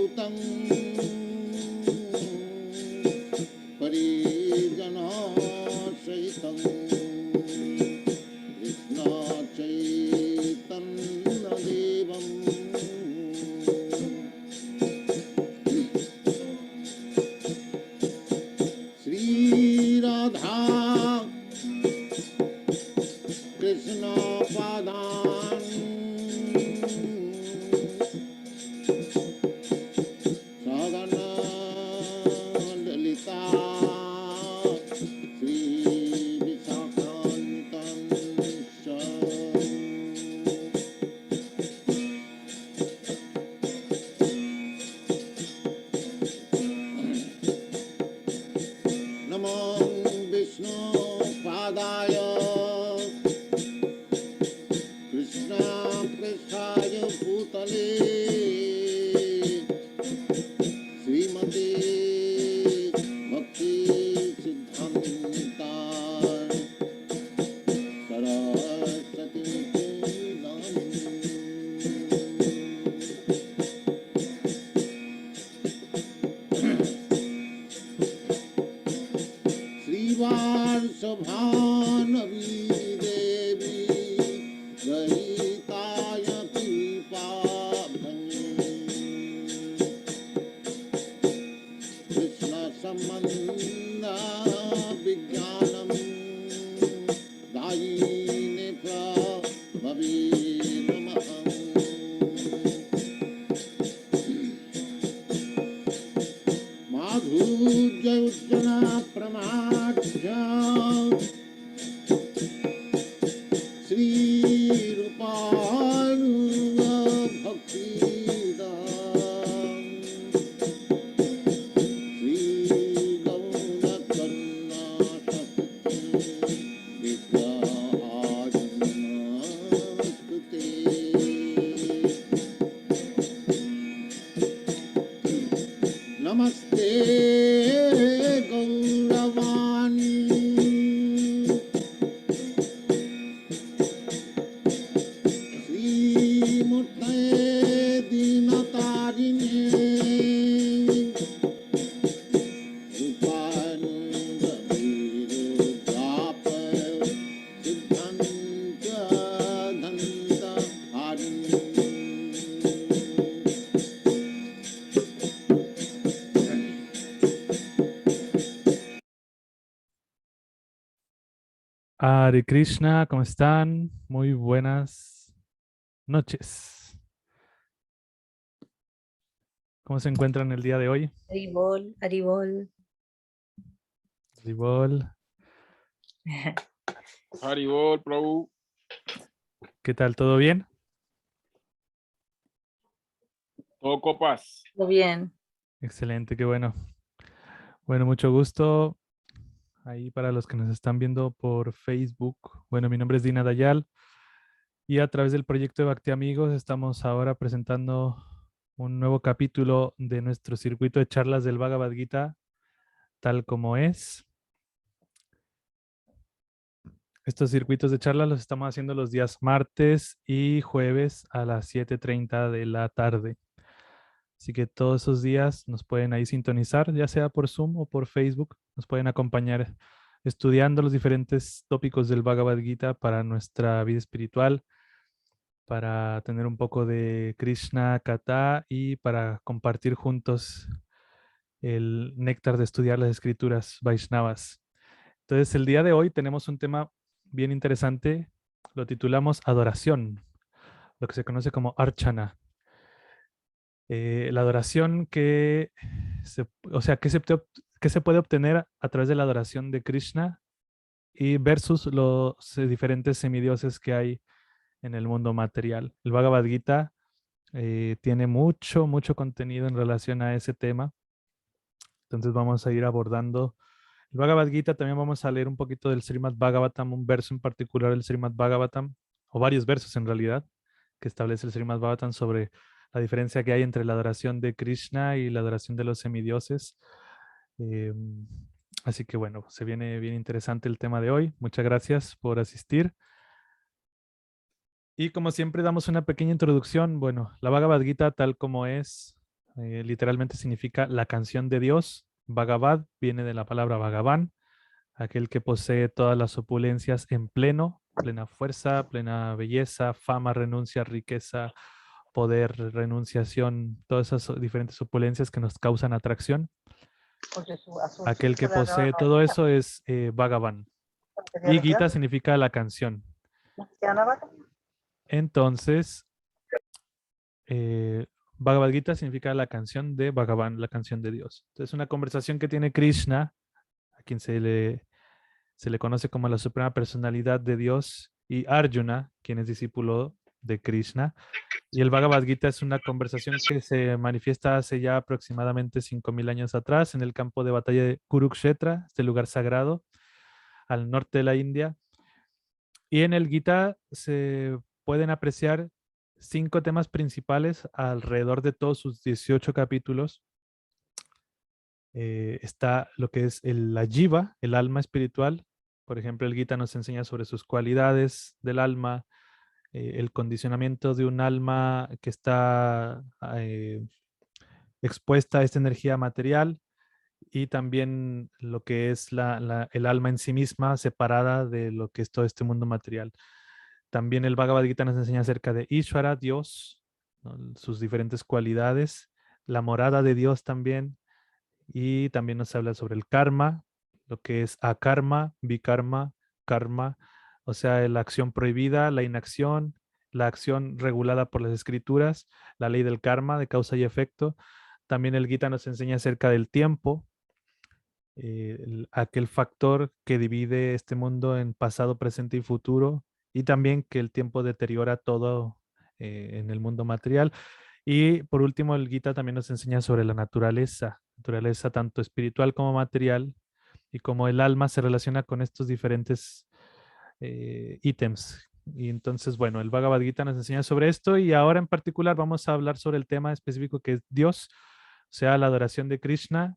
Bhutam Parijana Sahitam Krishna Chaitanya Devam Sri Radha Krishna Padan Sagana Lalita Sri Visakhantam Namo Vishnu Padaya Krishna Preshaya Bhutale Srimati Bhakti Siddhanta Saraswati Namini Srivarsabhanavi Devi Gahitaya Pipabhani Krishna Samanda Vijnanam Dayine Prabhavi Namaham Madhujayujjana Pramadya Sri Rupanuga Bhakti Sri Gauna Karna Shakti Vidya Ajnastate Namaste Gauravani Sri Murte Dinatarini Rupananda Virudapa Siddhanta Dhanta Harini Hare Krishna, ¿cómo están? Muy buenas noches. ¿Cómo se encuentran el día de hoy? Haribol, Haribol. Haribol. Haribol, Prabhu. ¿Qué tal? ¿Todo bien? Todo copas. Todo bien. Excelente, qué bueno. Bueno, mucho gusto. Ahí para los que nos están viendo por Facebook. Bueno, mi nombre es Dina Dayal y a través del proyecto de Bhakti Amigos estamos ahora presentando un nuevo capítulo de nuestro circuito de charlas del Bhagavad Gita, tal como es. Estos circuitos de charlas los estamos haciendo los días martes y jueves a las 7:30 de la tarde. Así que todos esos días nos pueden ahí sintonizar, ya sea por Zoom o por Facebook. Nos pueden acompañar estudiando los diferentes tópicos del Bhagavad Gita para nuestra vida espiritual, para tener un poco de Krishna Katha y para compartir juntos el néctar de estudiar las escrituras Vaishnavas. Entonces, el día de hoy tenemos un tema bien interesante. Lo titulamos Adoración, lo que se conoce como Archana. La adoración que se puede obtener a través de la adoración de Krishna y versus los diferentes semidioses que hay en el mundo material. El Bhagavad Gita tiene mucho contenido en relación a ese tema. Entonces vamos a ir abordando el Bhagavad Gita. También vamos a leer un poquito del Srimad Bhagavatam, un verso en particular del Srimad Bhagavatam, o varios versos en realidad, que establece el Srimad Bhagavatam sobre la diferencia que hay entre la adoración de Krishna y la adoración de los semidioses. Así que bueno, se viene bien interesante el tema de hoy. Muchas gracias por asistir. Y como siempre damos una pequeña introducción. Bueno, la Bhagavad Gita tal como es, literalmente significa la canción de Dios. Bhagavad viene de la palabra Bhagavan, aquel que posee todas las opulencias en plena fuerza, plena belleza, fama, renuncia, riqueza, poder, renunciación, todas esas diferentes opulencias que nos causan atracción. Aquel que posee todo eso es Bhagavan. Y Gita significa la canción. Entonces, Bhagavad Gita significa la canción de Bhagavan, la canción de Dios. Entonces, una conversación que tiene Krishna, a quien se le conoce como la suprema personalidad de Dios, y Arjuna, quien es discípulo de Krishna. Y el Bhagavad Gita es una conversación que se manifiesta hace ya aproximadamente 5.000 años atrás en el campo de batalla de Kurukshetra, este lugar sagrado al norte de la India. Y en el Gita se pueden apreciar 5 temas principales alrededor de todos sus 18 capítulos. Está lo que es la jiva, el alma espiritual. Por ejemplo, el Gita nos enseña sobre sus cualidades del alma, el condicionamiento de un alma que está expuesta a esta energía material y también lo que es el alma en sí misma separada de lo que es todo este mundo material. También el Bhagavad Gita nos enseña acerca de Ishvara, Dios, ¿no? Sus diferentes cualidades, la morada de Dios también, y también nos habla sobre el karma, lo que es akarma, vikarma, karma, o sea, la acción prohibida, la inacción, la acción regulada por las escrituras, la ley del karma, de causa y efecto. También el Gita nos enseña acerca del tiempo, aquel factor que divide este mundo en pasado, presente y futuro, y también que el tiempo deteriora todo en el mundo material. Y por último, el Gita también nos enseña sobre la naturaleza tanto espiritual como material, y cómo el alma se relaciona con estos diferentes ítems. Y entonces, bueno, el Bhagavad Gita nos enseña sobre esto, y ahora en particular vamos a hablar sobre el tema específico que es Dios, o sea, la adoración de Krishna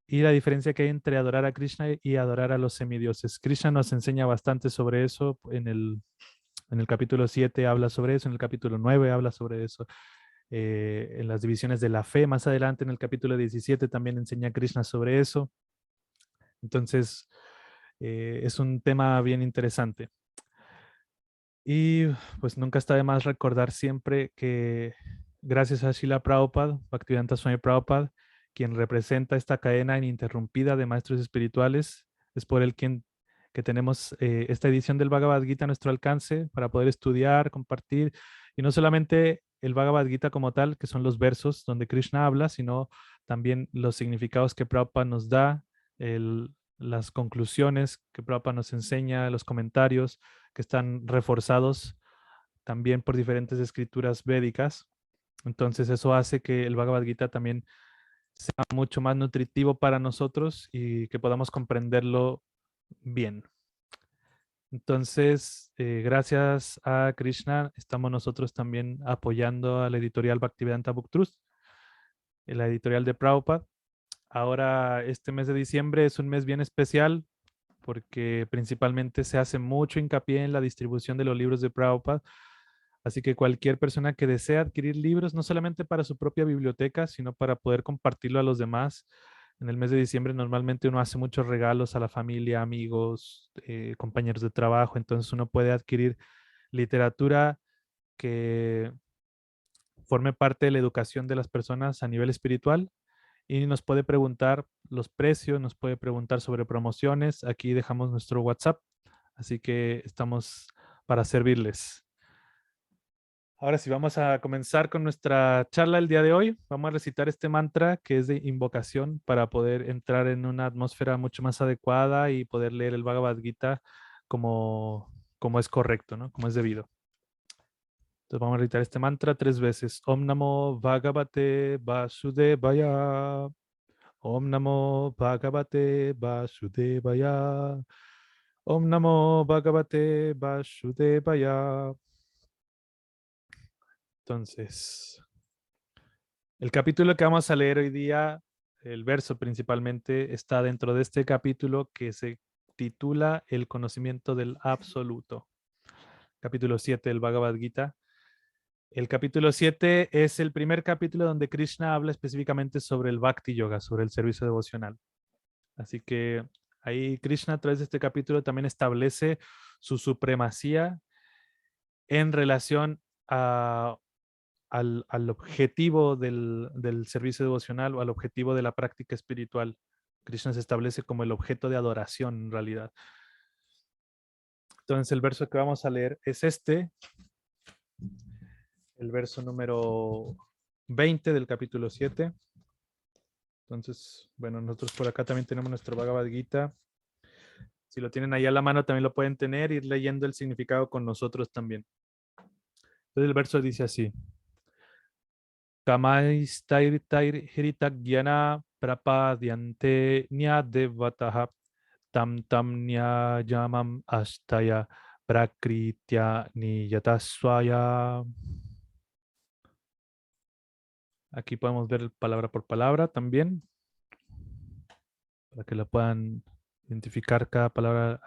y la diferencia que hay entre adorar a Krishna y adorar a los semidioses. Krishna nos enseña bastante sobre eso. En el capítulo 7 habla sobre eso, en el capítulo 9 habla sobre eso. En las divisiones de la fe, más adelante en el capítulo 17 también enseña Krishna sobre eso. Entonces, es un tema bien interesante. Y pues nunca está de más recordar siempre que gracias a Srila Prabhupada, Bhaktivedanta Swami Prabhupada, quien representa esta cadena ininterrumpida de maestros espirituales, es por él que tenemos esta edición del Bhagavad Gita a nuestro alcance para poder estudiar, compartir, y no solamente el Bhagavad Gita como tal, que son los versos donde Krishna habla, sino también los significados que Prabhupada nos da, las conclusiones que Prabhupada nos enseña, los comentarios que están reforzados también por diferentes escrituras védicas. Entonces eso hace que el Bhagavad Gita también sea mucho más nutritivo para nosotros y que podamos comprenderlo bien. Entonces, gracias a Krishna, estamos nosotros también apoyando a la editorial Bhaktivedanta Book Trust, la editorial de Prabhupada. Ahora, este mes de diciembre es un mes bien especial porque principalmente se hace mucho hincapié en la distribución de los libros de Prabhupada. Así que cualquier persona que desea adquirir libros, no solamente para su propia biblioteca, sino para poder compartirlo a los demás. En el mes de diciembre normalmente uno hace muchos regalos a la familia, amigos, compañeros de trabajo. Entonces uno puede adquirir literatura que forme parte de la educación de las personas a nivel espiritual, y nos puede preguntar los precios, nos puede preguntar sobre promociones. Aquí dejamos nuestro WhatsApp, así que estamos para servirles. Ahora sí, vamos a comenzar con nuestra charla el día de hoy. Vamos a recitar este mantra que es de invocación para poder entrar en una atmósfera mucho más adecuada y poder leer el Bhagavad Gita como es correcto, ¿no? Como es debido. Entonces vamos a recitar este mantra 3 veces. Om Namo Bhagavate Vasudevaya. Om Namo Bhagavate Vasudevaya. Om Namo Bhagavate Vasudevaya. Entonces, el capítulo que vamos a leer hoy día, el verso principalmente, está dentro de este capítulo que se titula El conocimiento del absoluto. Capítulo 7 del Bhagavad Gita. El capítulo 7 es el primer capítulo donde Krishna habla específicamente sobre el Bhakti Yoga, sobre el servicio devocional. Así que ahí Krishna a través de este capítulo también establece su supremacía en relación al objetivo del servicio devocional o al objetivo de la práctica espiritual. Krishna se establece como el objeto de adoración en realidad. Entonces el verso que vamos a leer es este, el verso número 20 del capítulo 7. Entonces, bueno, nosotros por acá también tenemos nuestro Bhagavad Gita. Si lo tienen ahí a la mano también lo pueden tener, ir leyendo el significado con nosotros también. Entonces el verso dice así. Kamais tair tair hiritagyana prapadyante nyadevataha tam tam nyayamam astaya prakritya niyataswaya. Aquí podemos ver palabra por palabra también, para que la puedan identificar cada palabra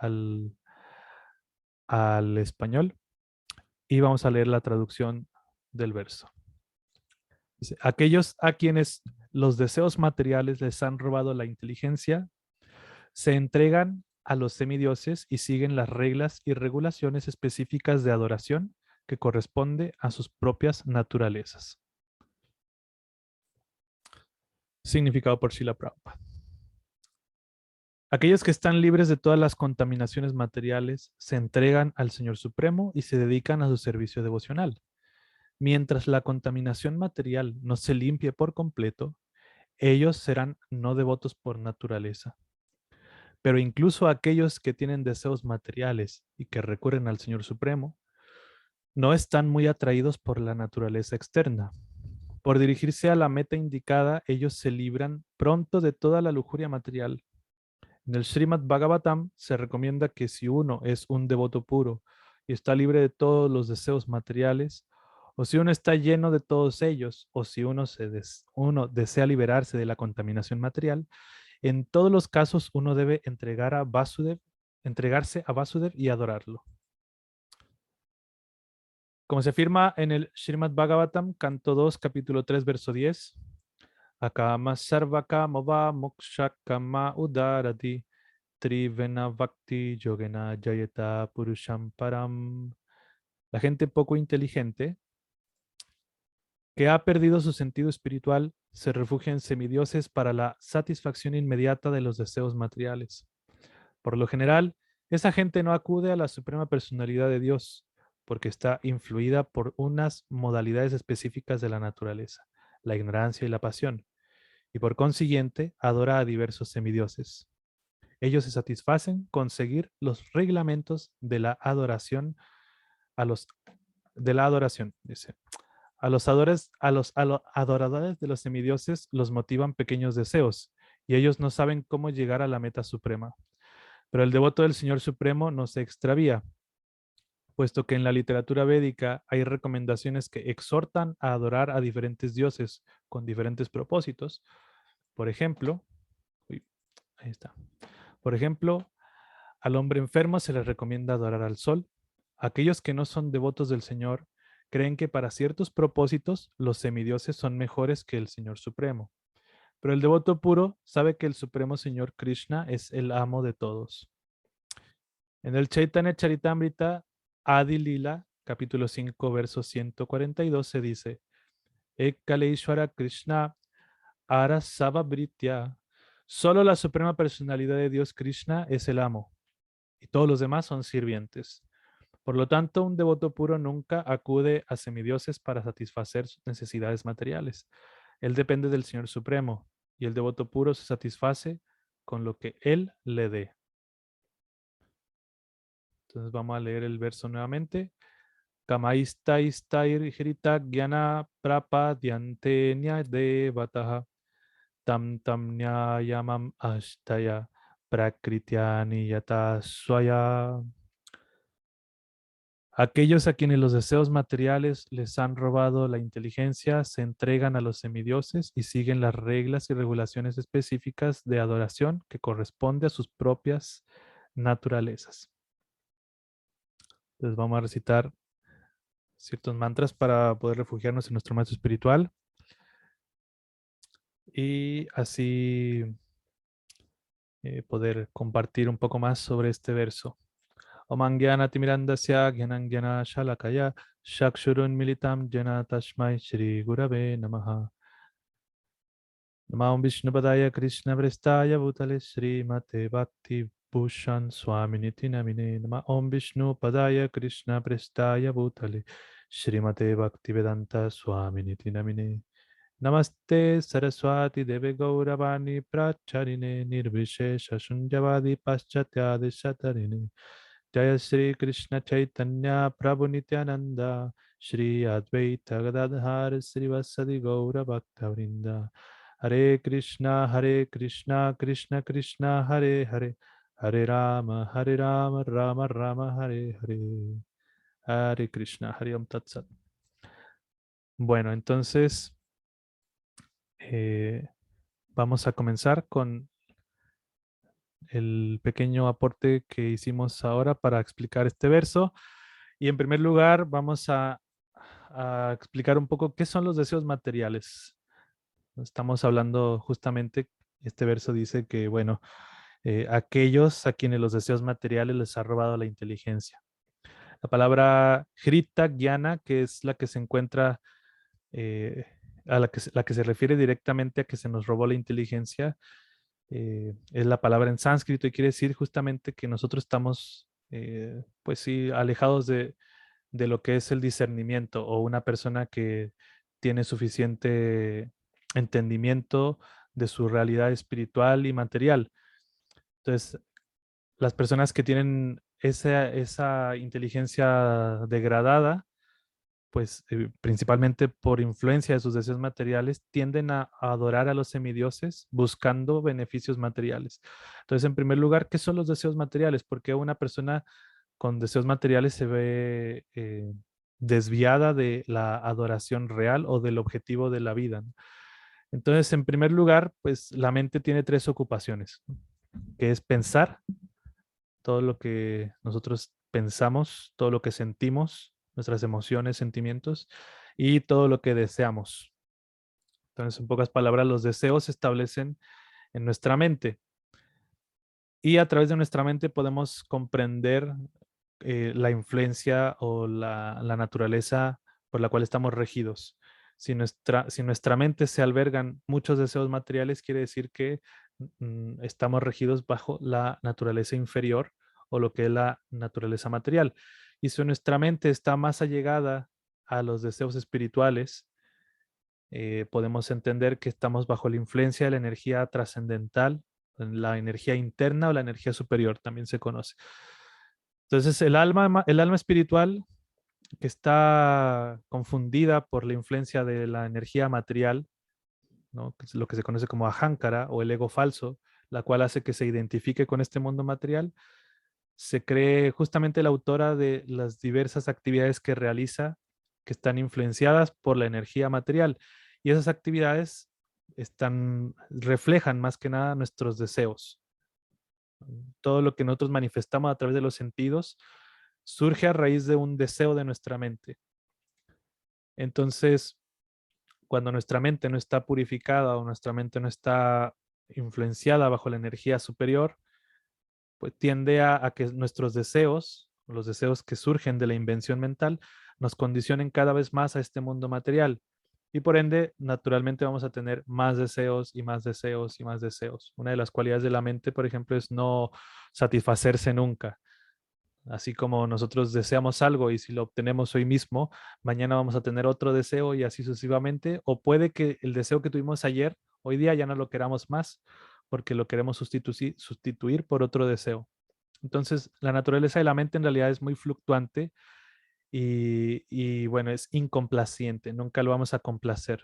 al español. Y vamos a leer la traducción del verso. Dice, aquellos a quienes los deseos materiales les han robado la inteligencia, se entregan a los semidioses y siguen las reglas y regulaciones específicas de adoración que corresponde a sus propias naturalezas. Significado por Srila Prabhupada. Aquellos que están libres de todas las contaminaciones materiales se entregan al Señor Supremo y se dedican a su servicio devocional. Mientras la contaminación material no se limpie por completo, ellos serán no devotos por naturaleza. Pero incluso aquellos que tienen deseos materiales y que recurren al Señor Supremo, no están muy atraídos por la naturaleza externa. Por dirigirse a la meta indicada, ellos se libran pronto de toda la lujuria material. En el Srimad Bhagavatam se recomienda que si uno es un devoto puro y está libre de todos los deseos materiales, o si uno está lleno de todos ellos, o si uno desea liberarse de la contaminación material, en todos los casos uno debe entregarse a Vasudev y adorarlo. Como se afirma en el Srimad Bhagavatam, canto 2, capítulo 3, verso 10, Akama sarvakama va mokshakama udarati trivena bhakti yogena jayata purusham param. La gente poco inteligente que ha perdido su sentido espiritual se refugia en semidioses para la satisfacción inmediata de los deseos materiales. Por lo general, esa gente no acude a la suprema personalidad de Dios porque está influida por unas modalidades específicas de la naturaleza, la ignorancia y la pasión, y por consiguiente adora a diversos semidioses. Ellos se satisfacen con seguir los reglamentos de la adoración dice. A los adoradores de los semidioses los motivan pequeños deseos, y ellos no saben cómo llegar a la meta suprema. Pero el devoto del Señor Supremo no se extravía, puesto que en la literatura védica hay recomendaciones que exhortan a adorar a diferentes dioses con diferentes propósitos. Por ejemplo, ahí está. Por ejemplo, al hombre enfermo se le recomienda adorar al sol. Aquellos que no son devotos del Señor creen que para ciertos propósitos los semidioses son mejores que el Señor Supremo. Pero el devoto puro sabe que el Supremo Señor Krishna es el amo de todos. En el Chaitanya Charitamrita, Adi Lila, capítulo 5, verso 142, se dice, Ekaleishwara Krishna Arasavabritya. Solo la suprema personalidad de Dios Krishna es el amo, y todos los demás son sirvientes. Por lo tanto, un devoto puro nunca acude a semidioses para satisfacer sus necesidades materiales. Él depende del Señor Supremo, y el devoto puro se satisface con lo que Él le dé. Entonces vamos a leer el verso nuevamente. Kamaista istair hirita gyana prapadyante nyadevataha tam tam nyayamam ashtaya prakrityani yata swaya. Aquellos a quienes los deseos materiales les han robado la inteligencia se entregan a los semidioses y siguen las reglas y regulaciones específicas de adoración que corresponde a sus propias naturalezas. Entonces vamos a recitar ciertos mantras para poder refugiarnos en nuestro maestro espiritual y así poder compartir un poco más sobre este verso. Om Angyana Timirandasya Gyanan Gyana Shalakaya Shakshurun Militam Jana Tashmai Shri Gurave Namaha. Namah Vishnupadaya Krishna Prestaya Bhutale Shri Mate Bhakti Bhushan Swaminiti Namine. Namah Om Vishnupadaya Krishna Prestaya Bhutale Shri Mate Bhakti Vedanta Swaminiti Namine. Namaste Saraswati Deve Gauravani Pracharine Nirvishesha Shunyavadi Paschatya Shatarine. Jaya Shri Krishna Chaitanya Prabhu Nityananda Shri Advaita Gadadhar Sri Vasadi Gaura Bhakta Vrinda. Hare Krishna Krishna Krishna Hare Hare Hare Rama Rama Rama Hare Hare. Hare Krishna Hare Om Tat Sat. Bueno, entonces vamos a comenzar con el pequeño aporte que hicimos ahora para explicar este verso. Y en primer lugar vamos a explicar un poco qué son los deseos materiales. Estamos hablando justamente, este verso dice que, bueno, aquellos a quienes los deseos materiales les ha robado la inteligencia. La palabra Hrita Gyana, que es la que se encuentra, a la que se refiere directamente a que se nos robó la inteligencia, es la palabra en sánscrito y quiere decir justamente que nosotros estamos, pues sí, alejados de lo que es el discernimiento o una persona que tiene suficiente entendimiento de su realidad espiritual y material. Entonces, las personas que tienen esa inteligencia degradada, pues principalmente por influencia de sus deseos materiales, tienden a adorar a los semidioses buscando beneficios materiales. Entonces, en primer lugar, ¿qué son los deseos materiales? Porque una persona con deseos materiales se ve desviada de la adoración real o del objetivo de la vida, ¿no? Entonces, en primer lugar, pues la mente tiene tres ocupaciones, ¿no? Que es pensar, todo lo que nosotros pensamos, todo lo que sentimos, nuestras emociones, sentimientos y todo lo que deseamos. Entonces, en pocas palabras, los deseos se establecen en nuestra mente y a través de nuestra mente podemos comprender la influencia o la naturaleza por la cual estamos regidos. Si nuestra mente se albergan muchos deseos materiales, quiere decir que estamos regidos bajo la naturaleza inferior o lo que es la naturaleza material. Y si nuestra mente está más allegada a los deseos espirituales, podemos entender que estamos bajo la influencia de la energía trascendental, la energía interna o la energía superior, también se conoce. Entonces, el alma espiritual que está confundida por la influencia de la energía material, ¿no? Que es lo que se conoce como ahankara o el ego falso, la cual hace que se identifique con este mundo material, se cree justamente la autora de las diversas actividades que realiza que están influenciadas por la energía material. Y esas actividades reflejan más que nada nuestros deseos. Todo lo que nosotros manifestamos a través de los sentidos surge a raíz de un deseo de nuestra mente. Entonces, cuando nuestra mente no está purificada o nuestra mente no está influenciada bajo la energía superior, pues tiende a que nuestros deseos, los deseos que surgen de la invención mental, nos condicionen cada vez más a este mundo material. Y por ende, naturalmente vamos a tener más deseos y más deseos y más deseos. Una de las cualidades de la mente, por ejemplo, es no satisfacerse nunca. Así como nosotros deseamos algo y si lo obtenemos hoy mismo, mañana vamos a tener otro deseo y así sucesivamente. O puede que el deseo que tuvimos ayer, hoy día ya no lo queramos más porque lo queremos sustituir por otro deseo. Entonces, la naturaleza de la mente en realidad es muy fluctuante y bueno, es incomplaciente. Nunca lo vamos a complacer.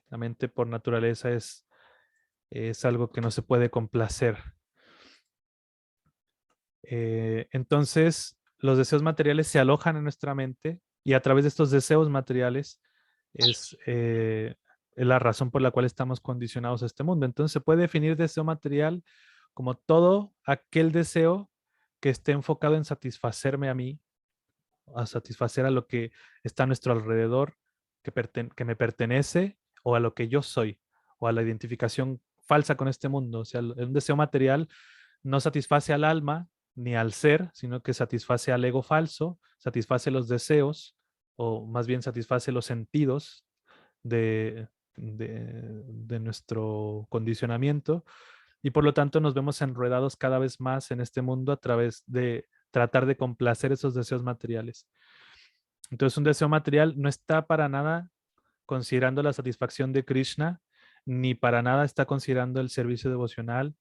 La mente por naturaleza es algo que no se puede complacer. Entonces, los deseos materiales se alojan en nuestra mente y a través de estos deseos materiales es la razón por la cual estamos condicionados a este mundo. Entonces, se puede definir deseo material como todo aquel deseo que esté enfocado en satisfacerme a mí a satisfacer a lo que está a nuestro alrededor, que me pertenece, o a lo que yo soy, o a la identificación falsa con este mundo. O sea, un deseo material no satisface al alma ni al ser, sino que satisface al ego falso, satisface los deseos, o más bien satisface los sentidos de, de nuestro condicionamiento, y por lo tanto nos vemos enredados cada vez más en este mundo a través de tratar de complacer esos deseos materiales. Entonces, un deseo material no está para nada considerando la satisfacción de Krishna, ni para nada está considerando el servicio devocional,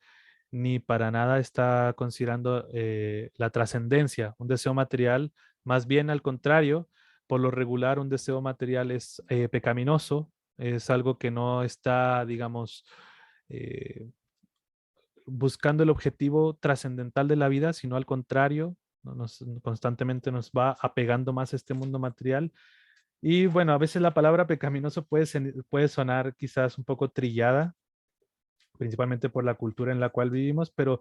ni para nada está considerando la trascendencia. Un deseo material, más bien al contrario, por lo regular un deseo material es pecaminoso, es algo que no está, digamos, eh, buscando el objetivo trascendental de la vida, sino al contrario, constantemente nos va apegando más a este mundo material. Y bueno, a veces la palabra pecaminoso puede sonar quizás un poco trillada, principalmente por la cultura en la cual vivimos, pero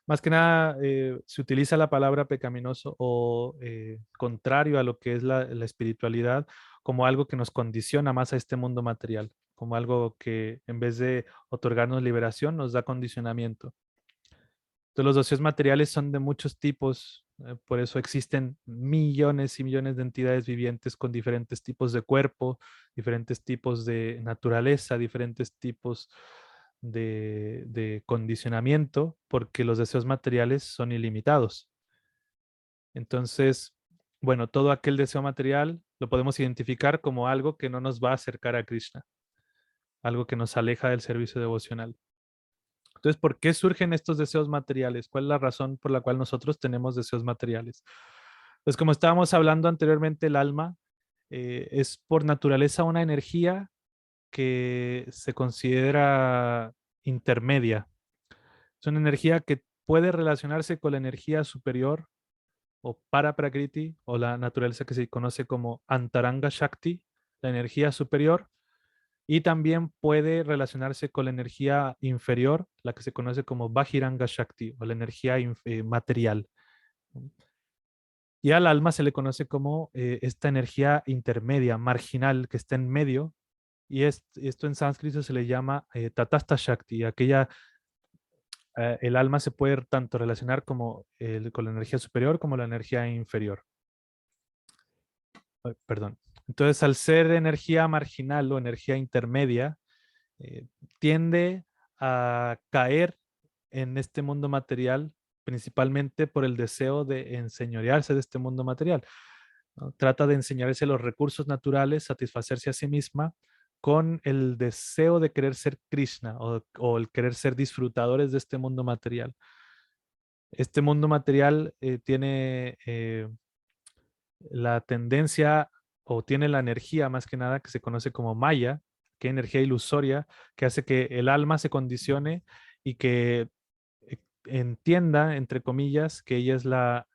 más que nada se utiliza la palabra pecaminoso o contrario a lo que es la espiritualidad como algo que nos condiciona más a este mundo material, como algo que en vez de otorgarnos liberación nos da condicionamiento. Entonces, los deseos materiales son de muchos tipos, por eso existen millones y millones de entidades vivientes con diferentes tipos de cuerpo, diferentes tipos de naturaleza, diferentes tipos de condicionamiento, porque los deseos materiales son ilimitados. Entonces, bueno, todo aquel deseo material lo podemos identificar como algo que no nos va a acercar a Krishna, algo que nos aleja del servicio devocional. Entonces, ¿por qué surgen estos deseos materiales? ¿Cuál es la razón por la cual nosotros tenemos deseos materiales? Pues como estábamos hablando anteriormente, el alma es por naturaleza una energía que se considera intermedia. Es una energía que puede relacionarse con la energía superior o para-prakriti, o la naturaleza que se conoce como Antaranga Shakti, la energía superior, y también puede relacionarse con la energía inferior, la que se conoce como Bajiranga Shakti, o la energía material. Y al alma se le conoce como esta energía intermedia, marginal, que está en medio, y esto en sánscrito se le llama Tatastha Shakti. El alma se puede tanto relacionar como, con la energía superior como la energía inferior. Perdón. Entonces, al ser energía marginal o energía intermedia, eh, tiende a caer en este mundo material principalmente por el deseo de enseñorearse de este mundo material, ¿no? Trata de enseñarse los recursos naturales, satisfacerse a sí misma con el deseo de querer ser Krishna o el querer ser disfrutadores de este mundo material. Este mundo material tiene la tendencia o tiene la energía más que nada que se conoce como maya, que es energía ilusoria, que hace que el alma se condicione y que entienda, entre comillas, que ella es la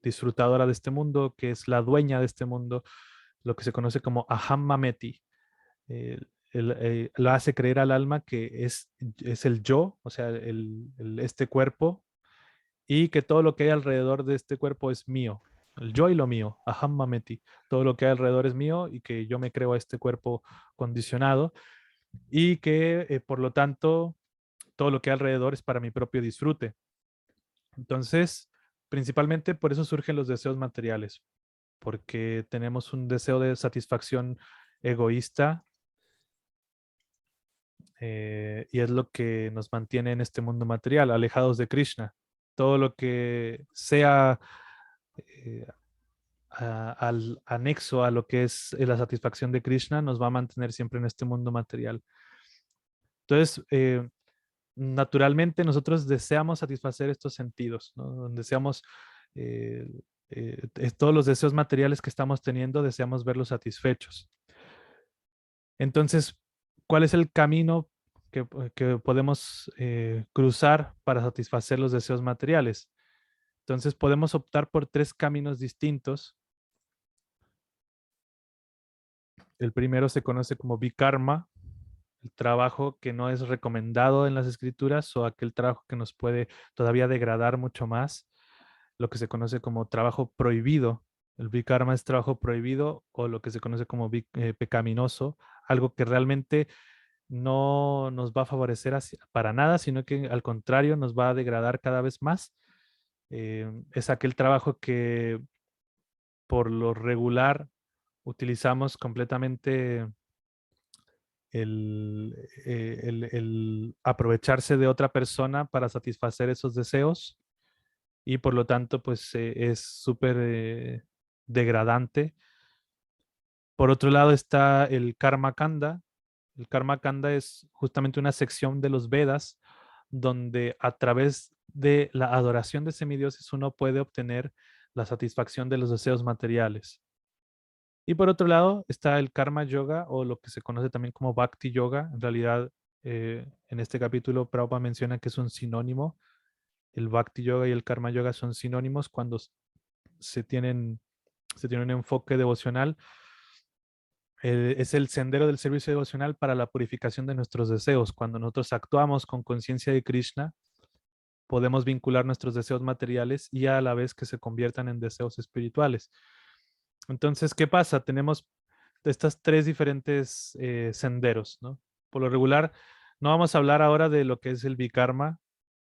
disfrutadora de este mundo, que es la dueña de este mundo, lo que se conoce como aham mameti. Lo hace creer al alma que es el yo, o sea, este cuerpo, y que todo lo que hay alrededor de este cuerpo es mío. El yo y lo mío, aham mameti. Todo lo que hay alrededor es mío y que yo me creo a este cuerpo condicionado y que por lo tanto todo lo que hay alrededor es para mi propio disfrute. Entonces, principalmente por eso surgen los deseos materiales, porque tenemos un deseo de satisfacción egoísta y es lo que nos mantiene en este mundo material, alejados de Krishna. Todo lo que sea eh, al anexo a lo que es la satisfacción de Krishna nos va a mantener siempre en este mundo material. Entonces, naturalmente nosotros deseamos satisfacer estos sentidos, ¿no? Deseamos eh, todos los deseos materiales que estamos teniendo, deseamos verlos satisfechos. Entonces, ¿cuál es el camino que podemos cruzar para satisfacer los deseos materiales? Entonces, podemos optar por tres caminos distintos. El primero se conoce como Vikarma, el trabajo que no es recomendado en las escrituras o aquel trabajo que nos puede todavía degradar mucho más, lo que se conoce como trabajo prohibido. El vikarma es trabajo prohibido o lo que se conoce como pecaminoso, algo que realmente no nos va a favorecer para nada, sino que al contrario nos va a degradar cada vez más. Es aquel trabajo que por lo regular utilizamos completamente el aprovecharse de otra persona para satisfacer esos deseos y por lo tanto pues es súper degradante. Por otro lado está el Karma Kanda. El Karma Kanda es justamente una sección de los Vedas donde a través de la adoración de semidioses uno puede obtener la satisfacción de los deseos materiales. Y por otro lado está el Karma Yoga o lo que se conoce también como Bhakti Yoga. En realidad, en este capítulo Prabhupada menciona que es un sinónimo. El Bhakti Yoga y el Karma Yoga son sinónimos cuando se tienen, se tiene un enfoque devocional. Es el sendero del servicio devocional para la purificación de nuestros deseos. Cuando nosotros actuamos con conciencia de Krishna, podemos vincular nuestros deseos materiales y a la vez que se conviertan en deseos espirituales. Entonces, ¿qué pasa? Tenemos estas tres diferentes senderos, ¿no? Por lo regular, no vamos a hablar ahora de lo que es el Vikarma,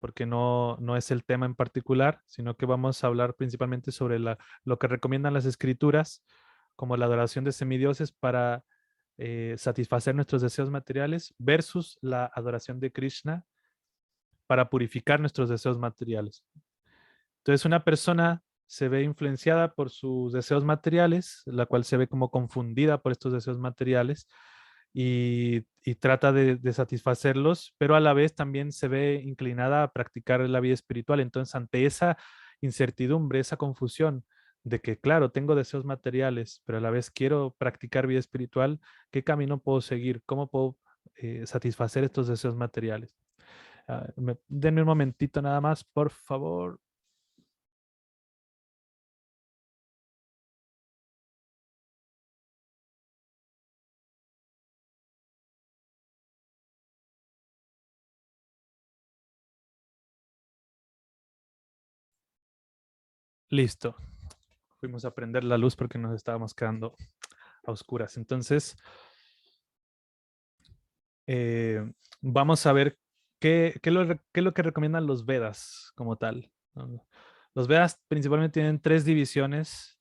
porque no es el tema en particular, sino que vamos a hablar principalmente sobre lo que recomiendan las escrituras, como la adoración de semidioses para satisfacer nuestros deseos materiales versus la adoración de Krishna para purificar nuestros deseos materiales. Entonces, una persona se ve influenciada por sus deseos materiales, la cual se ve como confundida por estos deseos materiales y trata de satisfacerlos, pero a la vez también se ve inclinada a practicar la vida espiritual. Entonces, ante esa incertidumbre, esa confusión de que, claro, tengo deseos materiales, pero a la vez quiero practicar vida espiritual, ¿qué camino puedo seguir? ¿Cómo puedo satisfacer estos deseos materiales? Denme un momentito nada más, por favor. Listo. Fuimos a prender la luz porque nos estábamos quedando a oscuras. Entonces, vamos a ver qué es lo que recomiendan los Vedas como tal, ¿no? Los Vedas principalmente tienen tres divisiones.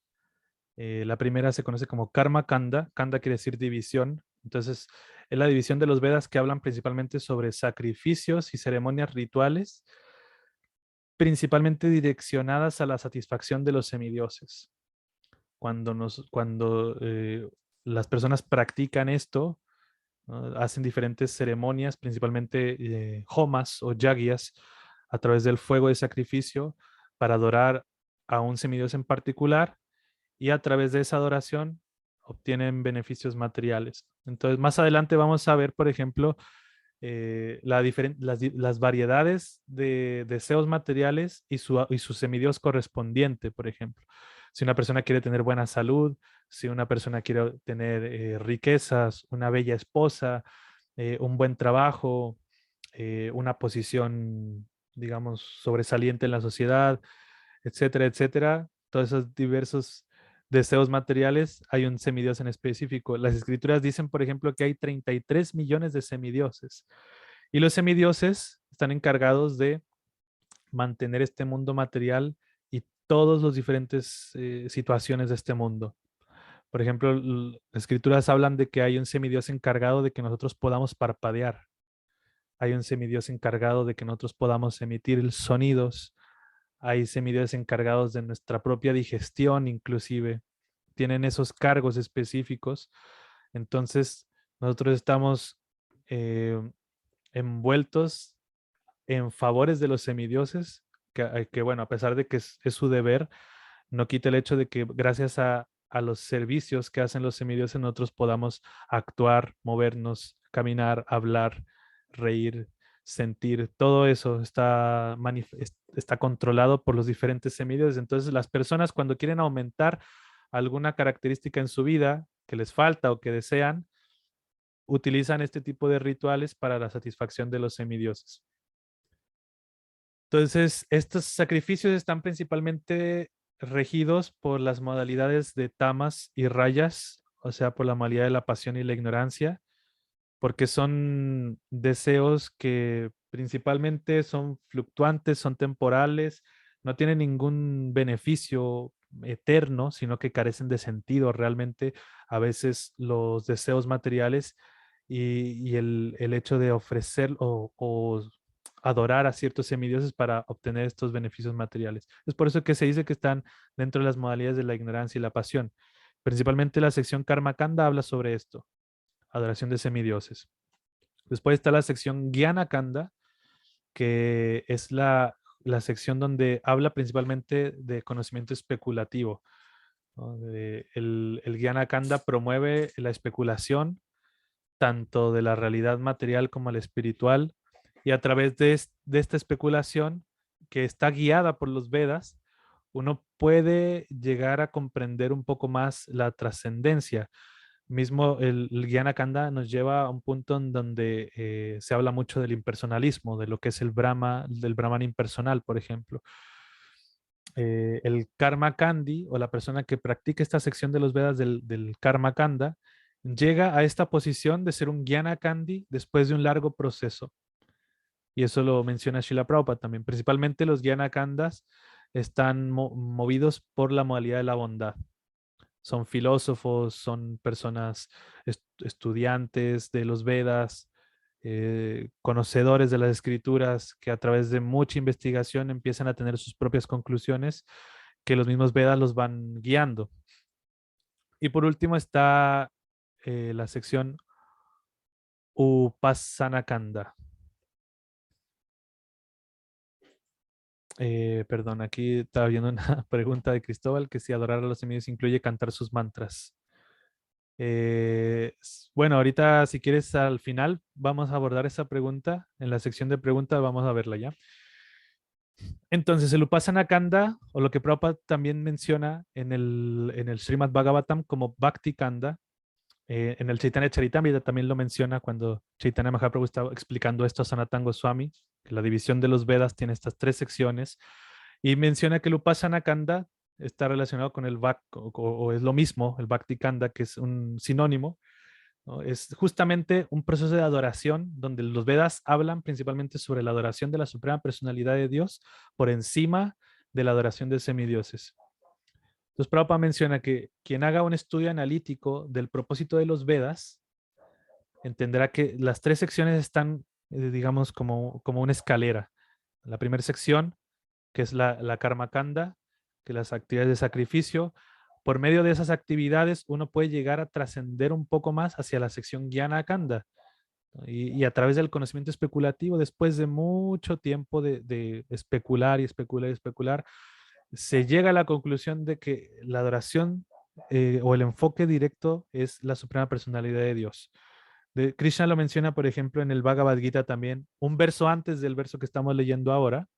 La primera se conoce como Karma Kanda. Kanda quiere decir división. Entonces, es la división de los Vedas que hablan principalmente sobre sacrificios y ceremonias rituales, principalmente direccionadas a la satisfacción de los semidioses. Cuando las personas practican esto, ¿no? Hacen diferentes ceremonias, principalmente homas o yagyas, a través del fuego de sacrificio para adorar a un semidios en particular y a través de esa adoración obtienen beneficios materiales. Entonces, más adelante vamos a ver, por ejemplo, las variedades de deseos materiales y su semidios correspondiente, por ejemplo. Si una persona quiere tener buena salud, si una persona quiere tener riquezas, una bella esposa, un buen trabajo, una posición, digamos, sobresaliente en la sociedad, etcétera, etcétera. Todos esos diversos deseos materiales, hay un semidios en específico. Las escrituras dicen, por ejemplo, que hay 33 millones de semidioses. Y los semidioses están encargados de mantener este mundo material y todas las diferentes situaciones de este mundo. Por ejemplo, las escrituras hablan de que hay un semidios encargado de que nosotros podamos parpadear. Hay un semidios encargado de que nosotros podamos emitir sonidos. Hay semidioses encargados de nuestra propia digestión, inclusive. Tienen esos cargos específicos. Entonces, nosotros estamos eh, envueltos en favores de los semidioses, que bueno, a pesar de que es su deber, no quita el hecho de que gracias a los servicios que hacen los semidioses nosotros podamos actuar, movernos, caminar, hablar, reír, sentir. Todo eso está controlado por los diferentes semidioses. Entonces, las personas cuando quieren aumentar alguna característica en su vida que les falta o que desean, utilizan este tipo de rituales para la satisfacción de los semidioses. Entonces, estos sacrificios están principalmente regidos por las modalidades de tamas y rayas, o sea, por la modalidad de la pasión y la ignorancia, porque son deseos que principalmente son fluctuantes, son temporales, no tienen ningún beneficio eterno, sino que carecen de sentido realmente. A veces los deseos materiales y el hecho de ofrecer o adorar a ciertos semidioses para obtener estos beneficios materiales. Es por eso que se dice que están dentro de las modalidades de la ignorancia y la pasión. Principalmente la sección Karma Kanda habla sobre esto, adoración de semidioses. Después está la sección Jnana Kanda, que es la sección donde habla principalmente de conocimiento especulativo, ¿no? El Jnana Kanda promueve la especulación tanto de la realidad material como la espiritual, y a través de esta especulación que está guiada por los Vedas, uno puede llegar a comprender un poco más la trascendencia. Mismo el Jnana Kanda nos lleva a un punto en donde se habla mucho del impersonalismo, de lo que es el Brahma, del Brahman impersonal, por ejemplo. El Karma Kandi, o la persona que practica esta sección de los Vedas del Karma Kanda, llega a esta posición de ser un Jnana Kandi después de un largo proceso. Y eso lo menciona Srila Prabhupada también. Principalmente los Jnana Kandas están movidos por la modalidad de la bondad. Son filósofos, son personas estudiantes de los Vedas, conocedores de las escrituras, que a través de mucha investigación empiezan a tener sus propias conclusiones, que los mismos Vedas los van guiando. Y por último está la sección Upasana Kanda. Perdón, aquí estaba viendo una pregunta de Cristóbal, que si adorar a los semidioses incluye cantar sus mantras. Bueno, ahorita si quieres al final vamos a abordar esa pregunta. En la sección de preguntas vamos a verla ya. Entonces, el Upasana Kanda, o lo que Prabhupada también menciona en el Srimad Bhagavatam como Bhakti Kanda, en el Chaitanya Charitamrita también lo menciona cuando Chaitanya Mahaprabhu estaba explicando esto a Sanatana Goswami, que la división de los Vedas tiene estas tres secciones, y menciona que el Upasana Kanda está relacionado con el Bhakti, o es lo mismo, el Bhakti Kanda, que es un sinónimo, ¿no? Es justamente un proceso de adoración donde los Vedas hablan principalmente sobre la adoración de la Suprema Personalidad de Dios por encima de la adoración de semidioses. Entonces, Prabhupada menciona que quien haga un estudio analítico del propósito de los Vedas entenderá que las tres secciones están, digamos, como una escalera. La primera sección, que es la Karma Kanda, que las actividades de sacrificio. Por medio de esas actividades, uno puede llegar a trascender un poco más hacia la sección Jnana Kanda. Y a través del conocimiento especulativo, después de mucho tiempo de especular y especular y especular, se llega a la conclusión de que la adoración o el enfoque directo es la suprema personalidad de Dios. Krishna lo menciona, por ejemplo, en el Bhagavad Gita también, un verso antes del verso que estamos leyendo ahora.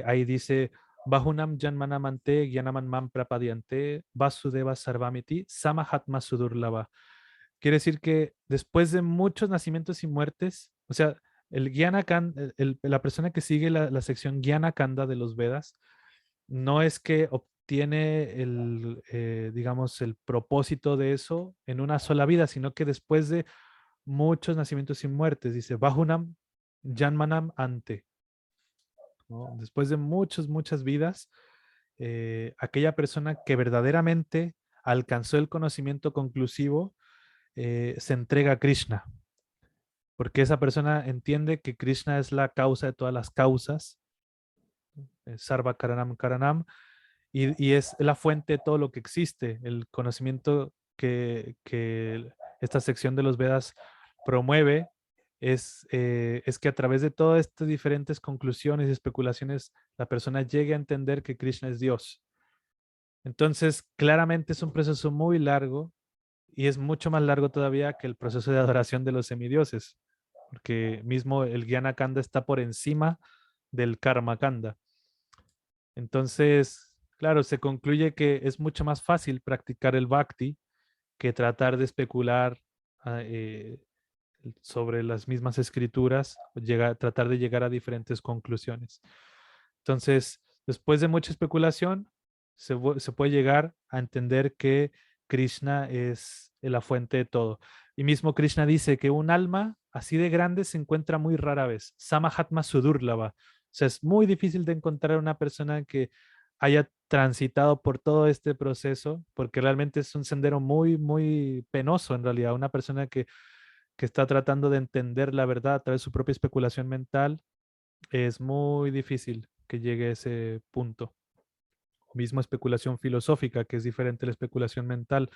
Ahí dice, Bahunam Janmanamante Gyanaman Mam Prapadiante Vasudeva Sarvamiti Samahatma Sudurlava. Quiere decir que después de muchos nacimientos y muertes, o sea, el Jnana Kanda, la persona que sigue la sección Jnana Kanda de los Vedas, no es que obtiene digamos, el propósito de eso en una sola vida, sino que después de muchos nacimientos y muertes, dice, Bahunam Janmanam Ante, ¿no? Después de muchas vidas, aquella persona que verdaderamente alcanzó el conocimiento conclusivo se entrega a Krishna, porque esa persona entiende que Krishna es la causa de todas las causas, Sarva Karanam Karanam, y es la fuente de todo lo que existe. El conocimiento que esta sección de los Vedas promueve es que a través de todas estas diferentes conclusiones y especulaciones, la persona llegue a entender que Krishna es Dios. Entonces, claramente es un proceso muy largo y es mucho más largo todavía que el proceso de adoración de los semidioses, porque mismo el Jnana Kanda está por encima del Karma Kanda. Entonces, claro, se concluye que es mucho más fácil practicar el Bhakti que tratar de especular sobre las mismas escrituras, tratar de llegar a diferentes conclusiones. Entonces, después de mucha especulación, se puede llegar a entender que Krishna es la fuente de todo. Y mismo Krishna dice que un alma así de grande se encuentra muy rara vez. Samahatma Sudurlava. O sea, es muy difícil de encontrar una persona que haya transitado por todo este proceso, porque realmente es un sendero muy, muy penoso en realidad. Una persona que está tratando de entender la verdad a través de su propia especulación mental, es muy difícil que llegue a ese punto. O mismo especulación filosófica, que es diferente a la especulación mental.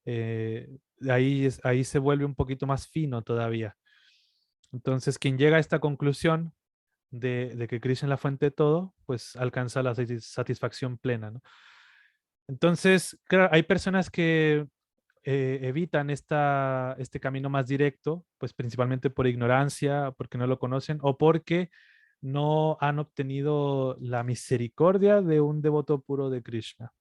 eh, ahí se vuelve un poquito más fino todavía. Entonces, quien llega a esta conclusión de que Krishna es la fuente de todo, pues alcanza la satisfacción plena, ¿no? Entonces, claro, hay personas que evitan este camino más directo, pues principalmente por ignorancia, porque no lo conocen o porque no han obtenido la misericordia de un devoto puro de Krishna.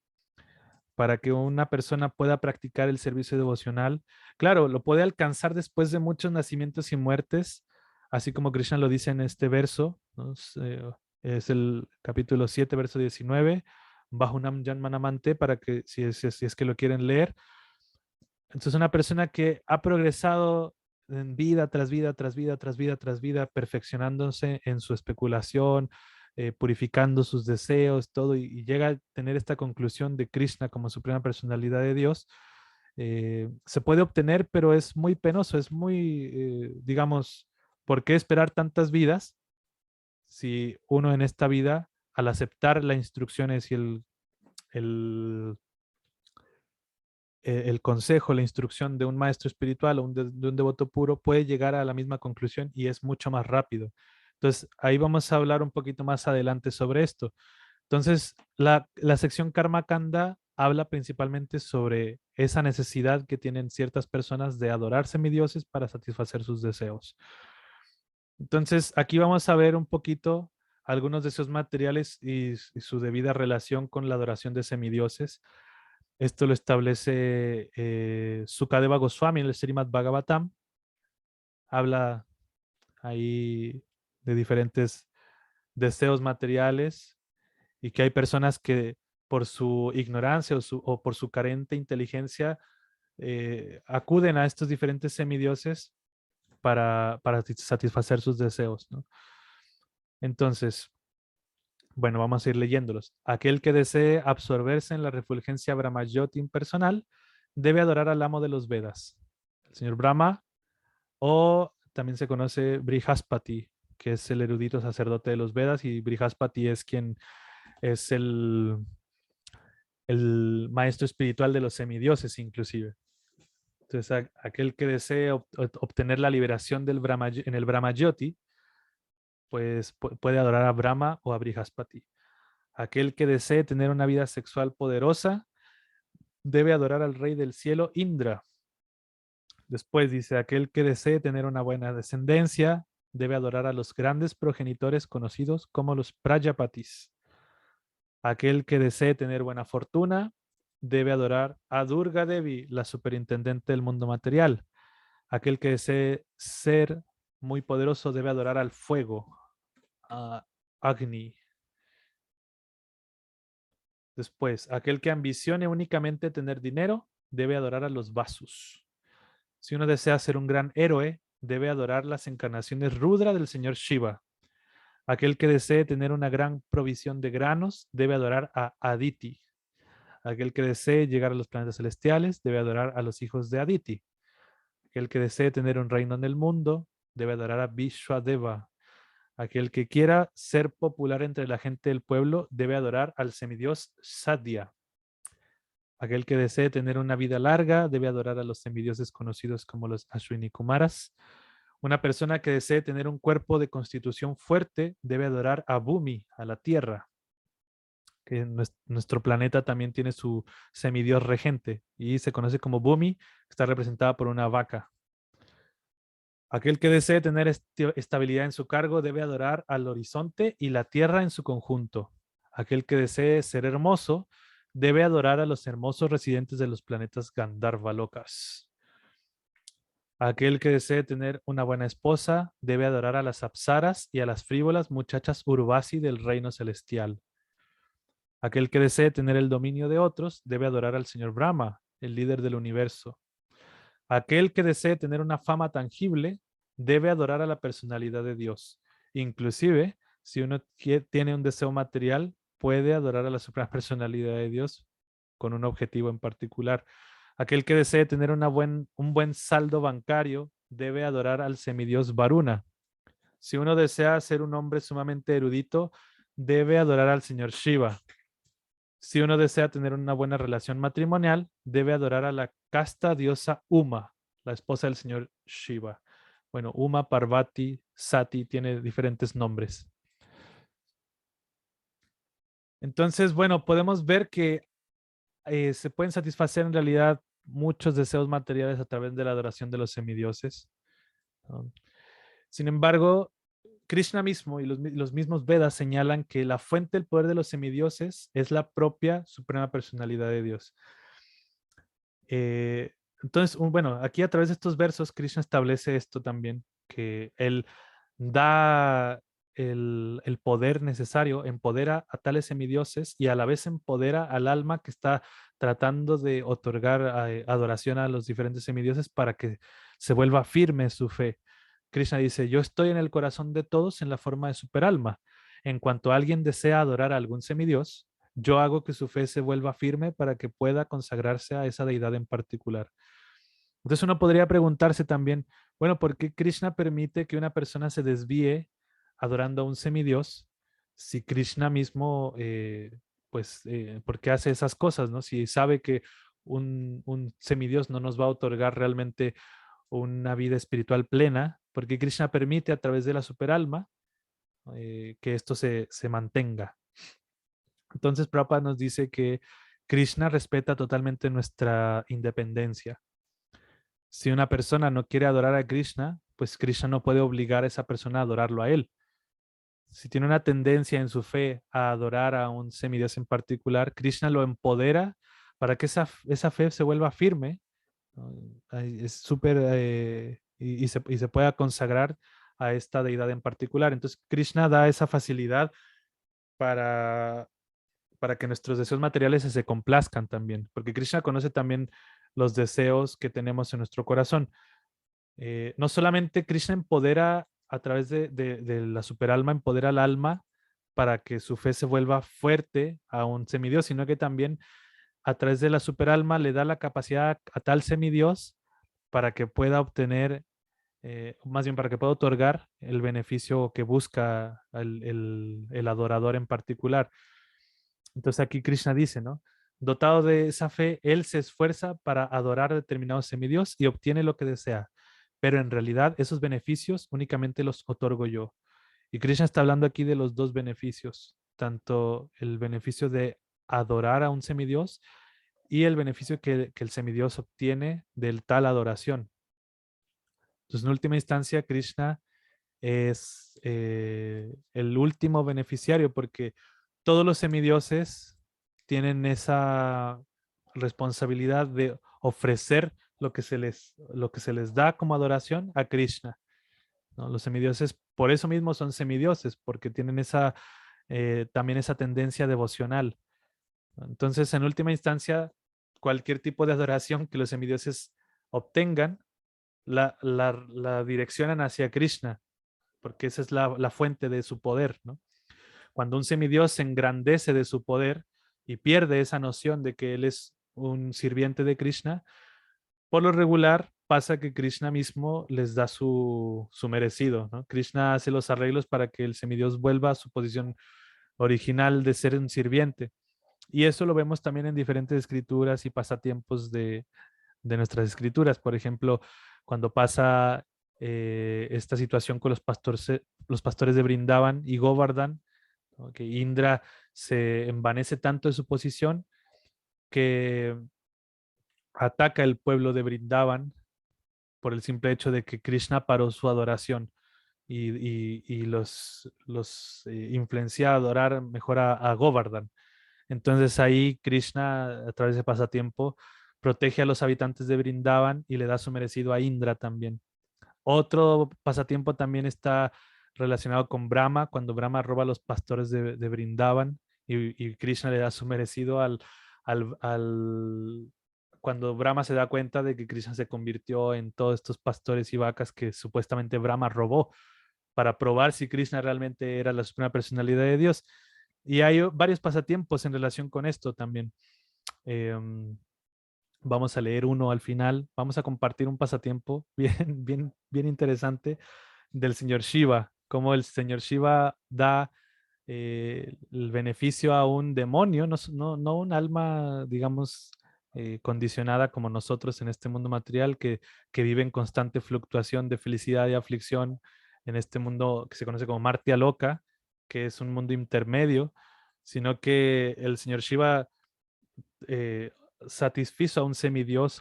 Para que una persona pueda practicar el servicio devocional, claro, lo puede alcanzar después de muchos nacimientos y muertes, así como Krishna lo dice en este verso, ¿no? Es el capítulo 7, verso 19, Bahunam Janmanamante, para que si es que lo quieren leer. Entonces, una persona que ha progresado en vida tras vida, tras vida, tras vida, tras vida, perfeccionándose en su especulación, purificando sus deseos, todo, y llega a tener esta conclusión de Krishna como suprema personalidad de Dios, se puede obtener, pero es muy penoso, es muy, digamos, ¿por qué esperar tantas vidas si uno en esta vida, al aceptar las instrucciones y el el consejo, la instrucción de un maestro espiritual o de un devoto puro puede llegar a la misma conclusión y es mucho más rápido? Entonces, ahí vamos a hablar un poquito más adelante sobre esto. Entonces, la sección Karma Kanda habla principalmente sobre esa necesidad que tienen ciertas personas de adorar semidioses para satisfacer sus deseos. Entonces, aquí vamos a ver un poquito algunos de esos materiales y su debida relación con la adoración de semidioses. Esto lo establece Sukadeva Goswami en el Srimad Bhagavatam. Habla ahí de diferentes deseos materiales y que hay personas que por su ignorancia o por su carente inteligencia acuden a estos diferentes semidioses para satisfacer sus deseos, ¿no? Entonces, bueno, vamos a ir leyéndolos. Aquel que desee absorberse en la refulgencia Brahmayoti impersonal debe adorar al amo de los Vedas, el señor Brahma, o también se conoce Brihaspati, que es el erudito sacerdote de los Vedas, y Brihaspati es quien es el maestro espiritual de los semidioses inclusive. Entonces, aquel que desee obtener la liberación en el Brahmayoti, pues puede adorar a Brahma o a Brihaspati. Aquel que desee tener una vida sexual poderosa debe adorar al rey del cielo, Indra. Después dice, aquel que desee tener una buena descendencia debe adorar a los grandes progenitores conocidos como los Prajapatis. Aquel que desee tener buena fortuna debe adorar a Durga Devi, la superintendente del mundo material. Aquel que desee ser muy poderoso debe adorar al fuego, a Agni. Después, aquel que ambicione únicamente tener dinero debe adorar a los Vasus. Si uno desea ser un gran héroe, debe adorar las encarnaciones Rudra del señor Shiva. Aquel que desee tener una gran provisión de granos debe adorar a Aditi. Aquel que desee llegar a los planetas celestiales debe adorar a los hijos de Aditi. Aquel que desee tener un reino en el mundo debe adorar a Vishwadeva. Aquel que quiera ser popular entre la gente del pueblo debe adorar al semidios Sadhya. Aquel que desee tener una vida larga debe adorar a los semidioses conocidos como los Ashwini Kumaras. Una persona que desee tener un cuerpo de constitución fuerte debe adorar a Bhumi, a la tierra, que nuestro planeta también tiene su semidios regente y se conoce como Bhumi, está representada por una vaca. Aquel que desee tener estabilidad en su cargo debe adorar al horizonte y la tierra en su conjunto. Aquel que desee ser hermoso debe adorar a los hermosos residentes de los planetas Gandharva Lokas. Aquel que desee tener una buena esposa debe adorar a las apsaras y a las frívolas muchachas Urvasi del reino celestial. Aquel que desee tener el dominio de otros debe adorar al señor Brahma, el líder del universo. Aquel que desee tener una fama tangible debe adorar a la personalidad de Dios. Inclusive, si uno tiene un deseo material, puede adorar a la suprema personalidad de Dios con un objetivo en particular. Aquel que desee tener un buen saldo bancario debe adorar al semidios Varuna. Si uno desea ser un hombre sumamente erudito, debe adorar al señor Shiva. Si uno desea tener una buena relación matrimonial, debe adorar a la casta diosa Uma, la esposa del señor Shiva. Bueno, Uma, Parvati, Sati, tiene diferentes nombres. Entonces, bueno, podemos ver que se pueden satisfacer en realidad muchos deseos materiales a través de la adoración de los semidioses, ¿no? Sin embargo, Krishna mismo y los mismos Vedas señalan que la fuente del poder de los semidioses es la propia suprema personalidad de Dios. Entonces, bueno, aquí a través de estos versos, Krishna establece esto también, que él da el poder necesario, empodera a tales semidioses y a la vez empodera al alma que está tratando de otorgar adoración a los diferentes semidioses para que se vuelva firme su fe. Krishna dice, yo estoy en el corazón de todos en la forma de superalma. En cuanto alguien desea adorar a algún semidios, yo hago que su fe se vuelva firme para que pueda consagrarse a esa deidad en particular. Entonces uno podría preguntarse también, bueno, ¿por qué Krishna permite que una persona se desvíe adorando a un semidios si Krishna mismo, ¿por qué hace esas cosas, no? Si sabe que un semidios no nos va a otorgar realmente una vida espiritual plena, ¿por qué Krishna permite a través de la superalma que esto se mantenga? Entonces, Prabhupada nos dice que Krishna respeta totalmente nuestra independencia. Si una persona no quiere adorar a Krishna, pues Krishna no puede obligar a esa persona a adorarlo a él. Si tiene una tendencia en su fe a adorar a un semidios en particular, Krishna lo empodera para que esa fe se vuelva firme, ¿no? Es súper, y se pueda consagrar a esta deidad en particular. Entonces, Krishna da esa facilidad para que nuestros deseos materiales se complazcan también, porque Krishna conoce también los deseos que tenemos en nuestro corazón. No solamente Krishna empodera a través de la superalma, empodera al alma para que su fe se vuelva fuerte a un semidios, sino que también a través de la superalma le da la capacidad a tal semidios para que pueda obtener, más bien para que pueda otorgar el beneficio que busca el adorador en particular. Entonces aquí Krishna dice, ¿no? Dotado de esa fe, él se esfuerza para adorar a determinados semidios y obtiene lo que desea. Pero en realidad esos beneficios únicamente los otorgo yo. Y Krishna está hablando aquí de los dos beneficios, tanto el beneficio de adorar a un semidios y el beneficio que el semidios obtiene del tal adoración. Entonces, en última instancia, Krishna es el último beneficiario porque todos los semidioses tienen esa responsabilidad de ofrecer lo que se les da como adoración a Krishna, ¿no? Los semidioses por eso mismo son semidioses, porque tienen también esa tendencia devocional. Entonces, en última instancia, cualquier tipo de adoración que los semidioses obtengan, la direccionan hacia Krishna, porque esa es la fuente de su poder, ¿no? Cuando un semidios se engrandece de su poder y pierde esa noción de que él es un sirviente de Krishna, por lo regular pasa que Krishna mismo les da su merecido, ¿no? Krishna hace los arreglos para que el semidios vuelva a su posición original de ser un sirviente. Y eso lo vemos también en diferentes escrituras y pasatiempos de nuestras escrituras. Por ejemplo, cuando pasa esta situación con los pastores de Brindavan y Govardhan, ¿no? Que Indra se envanece tanto de su posición que ataca el pueblo de Brindavan por el simple hecho de que Krishna paró su adoración y los influencia a adorar mejor a Govardhan. Entonces ahí Krishna, a través de pasatiempo, protege a los habitantes de Brindavan y le da su merecido a Indra también. Otro pasatiempo también está relacionado con Brahma, cuando Brahma roba a los pastores de Brindavan y Krishna le da su merecido cuando Brahma se da cuenta de que Krishna se convirtió en todos estos pastores y vacas que supuestamente Brahma robó para probar si Krishna realmente era la suprema personalidad de Dios. Y hay varios pasatiempos en relación con esto también. Vamos a leer uno al final. Vamos a compartir un pasatiempo bien interesante del señor Shiva, cómo el señor Shiva da el beneficio a un demonio, no un alma, digamos, condicionada como nosotros en este mundo material que vive en constante fluctuación de felicidad y aflicción en este mundo que se conoce como Martya Loka, que es un mundo intermedio, sino que el señor Shiva eh, satisfizo a un semidios,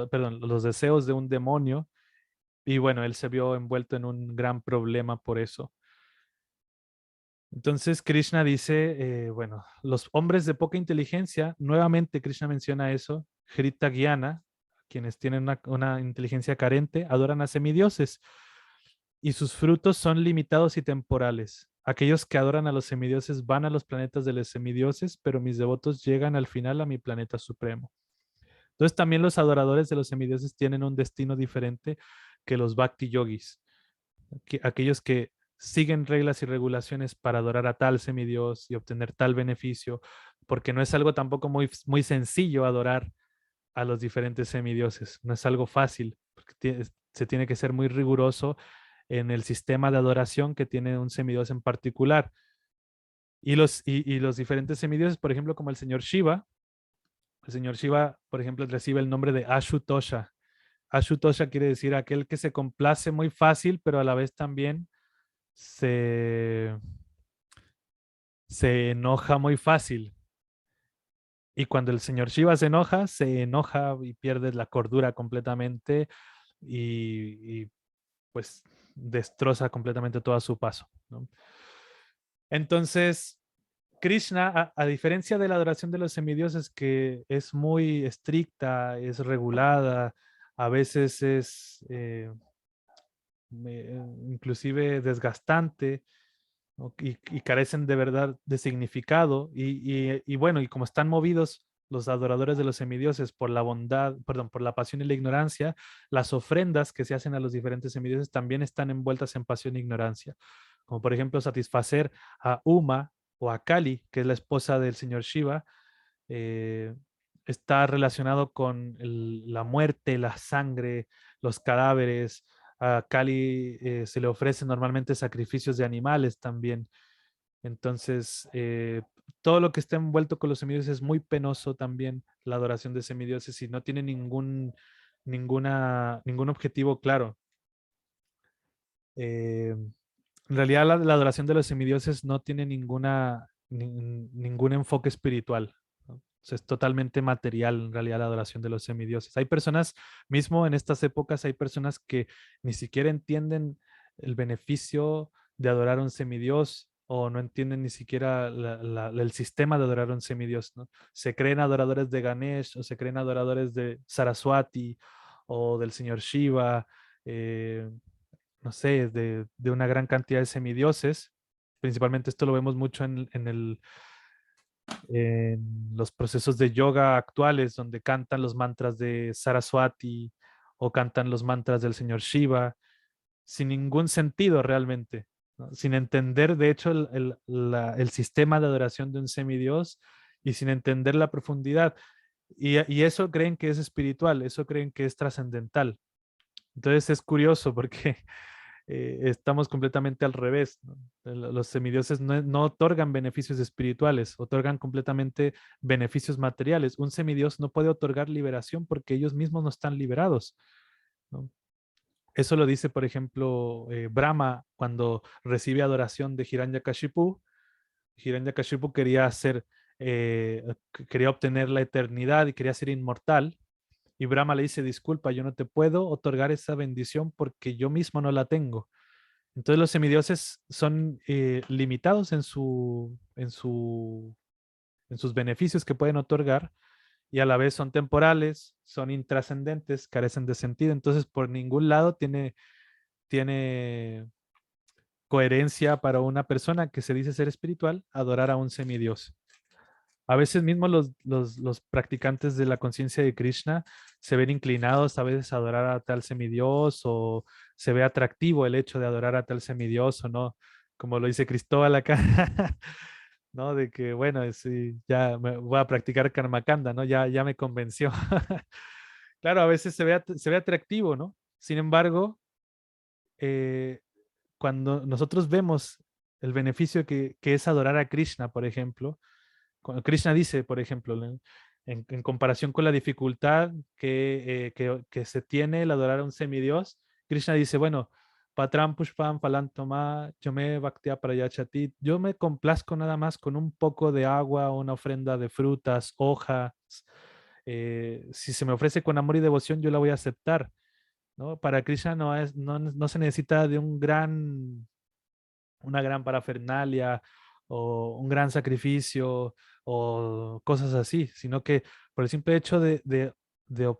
perdón, los deseos de un demonio, y bueno, él se vio envuelto en un gran problema por eso. Entonces Krishna dice, bueno, los hombres de poca inteligencia, nuevamente Krishna menciona eso, Hrita Gyana, quienes tienen una inteligencia carente, adoran a semidioses y sus frutos son limitados y temporales. Aquellos que adoran a los semidioses van a los planetas de los semidioses, pero mis devotos llegan al final a mi planeta supremo. Entonces también los adoradores de los semidioses tienen un destino diferente que los bhakti yogis, aquellos que siguen reglas y regulaciones para adorar a tal semidios y obtener tal beneficio, porque no es algo tampoco muy sencillo adorar a los diferentes semidioses, no es algo fácil, porque se tiene que ser muy riguroso en el sistema de adoración que tiene un semidios en particular. Y los diferentes semidioses, por ejemplo, como el señor Shiva, por ejemplo, recibe el nombre de Ashutosha. Ashutosha quiere decir aquel que se complace muy fácil, pero a la vez también se enoja muy fácil. Y cuando el señor Shiva se enoja y pierde la cordura completamente y pues destroza completamente todo a su paso, ¿no? Entonces, Krishna, a diferencia de la adoración de los semidioses, que es muy estricta, es regulada, a veces es inclusive desgastante, ¿no? Y carecen de verdad de significado. Y bueno, y como están movidos los adoradores de los semidioses por la bondad, perdón, por la pasión y la ignorancia, las ofrendas que se hacen a los diferentes semidioses también están envueltas en pasión e ignorancia. Como por ejemplo satisfacer a Uma o a Kali, que es la esposa del señor Shiva, eh, está relacionado con la muerte, la sangre, los cadáveres. A Kali se le ofrecen normalmente sacrificios de animales también. Entonces, todo lo que está envuelto con los semidioses es muy penoso también, la adoración de semidioses, y no tiene ningún objetivo claro. En realidad, la adoración de los semidioses no tiene ningún enfoque espiritual, ¿no? O sea, es totalmente material en realidad la adoración de los semidioses. Hay personas, mismo en estas épocas, hay personas que ni siquiera entienden el beneficio de adorar a un semidios o no entienden ni siquiera el sistema de adorar a un semidios, ¿no? Se creen adoradores de Ganesh o se creen adoradores de Saraswati o del señor Shiva. No sé, de una gran cantidad de semidioses. Principalmente esto lo vemos mucho en los procesos de yoga actuales, donde cantan los mantras de Saraswati o cantan los mantras del señor Shiva, sin ningún sentido realmente, ¿no? Sin entender, de hecho, el sistema de adoración de un semidios y sin entender la profundidad. Y eso creen que es espiritual, eso creen que es trascendental. Entonces es curioso porque estamos completamente al revés, ¿no? Los semidioses no otorgan beneficios espirituales, otorgan completamente beneficios materiales. Un semidios no puede otorgar liberación porque ellos mismos no están liberados, ¿no? Eso lo dice, por ejemplo, Brahma cuando recibe adoración de Hiranyakashipu. Hiranyakashipu quería obtener la eternidad y quería ser inmortal. Y Brahma le dice, disculpa, yo no te puedo otorgar esa bendición porque yo mismo no la tengo. Entonces los semidioses son limitados en sus beneficios que pueden otorgar y a la vez son temporales, son intrascendentes, carecen de sentido. Entonces por ningún lado tiene coherencia para una persona que se dice ser espiritual adorar a un semidios. A veces mismo los practicantes de la conciencia de Krishna se ven inclinados a veces a adorar a tal semidios o se ve atractivo el hecho de adorar a tal semidios o no, como lo dice Cristóbal acá, ¿no? De que, bueno, sí, ya me voy a practicar Karmakanda, ¿no? Ya me convenció. Claro, a veces se ve atractivo, ¿no? Sin embargo, eh, cuando nosotros vemos el beneficio que es adorar a Krishna, por ejemplo, cuando Krishna dice, por ejemplo, en comparación con la dificultad que se tiene el adorar a un semidios, Krishna dice, bueno, Patram Pushpam Falantoma, yo me bhaktia prayachati, yo me complazco nada más con un poco de agua, una ofrenda de frutas, hojas. Si se me ofrece con amor y devoción, yo la voy a aceptar, ¿no? Para Krishna no se necesita de una gran parafernalia o un gran sacrificio o cosas así, sino que por el simple hecho de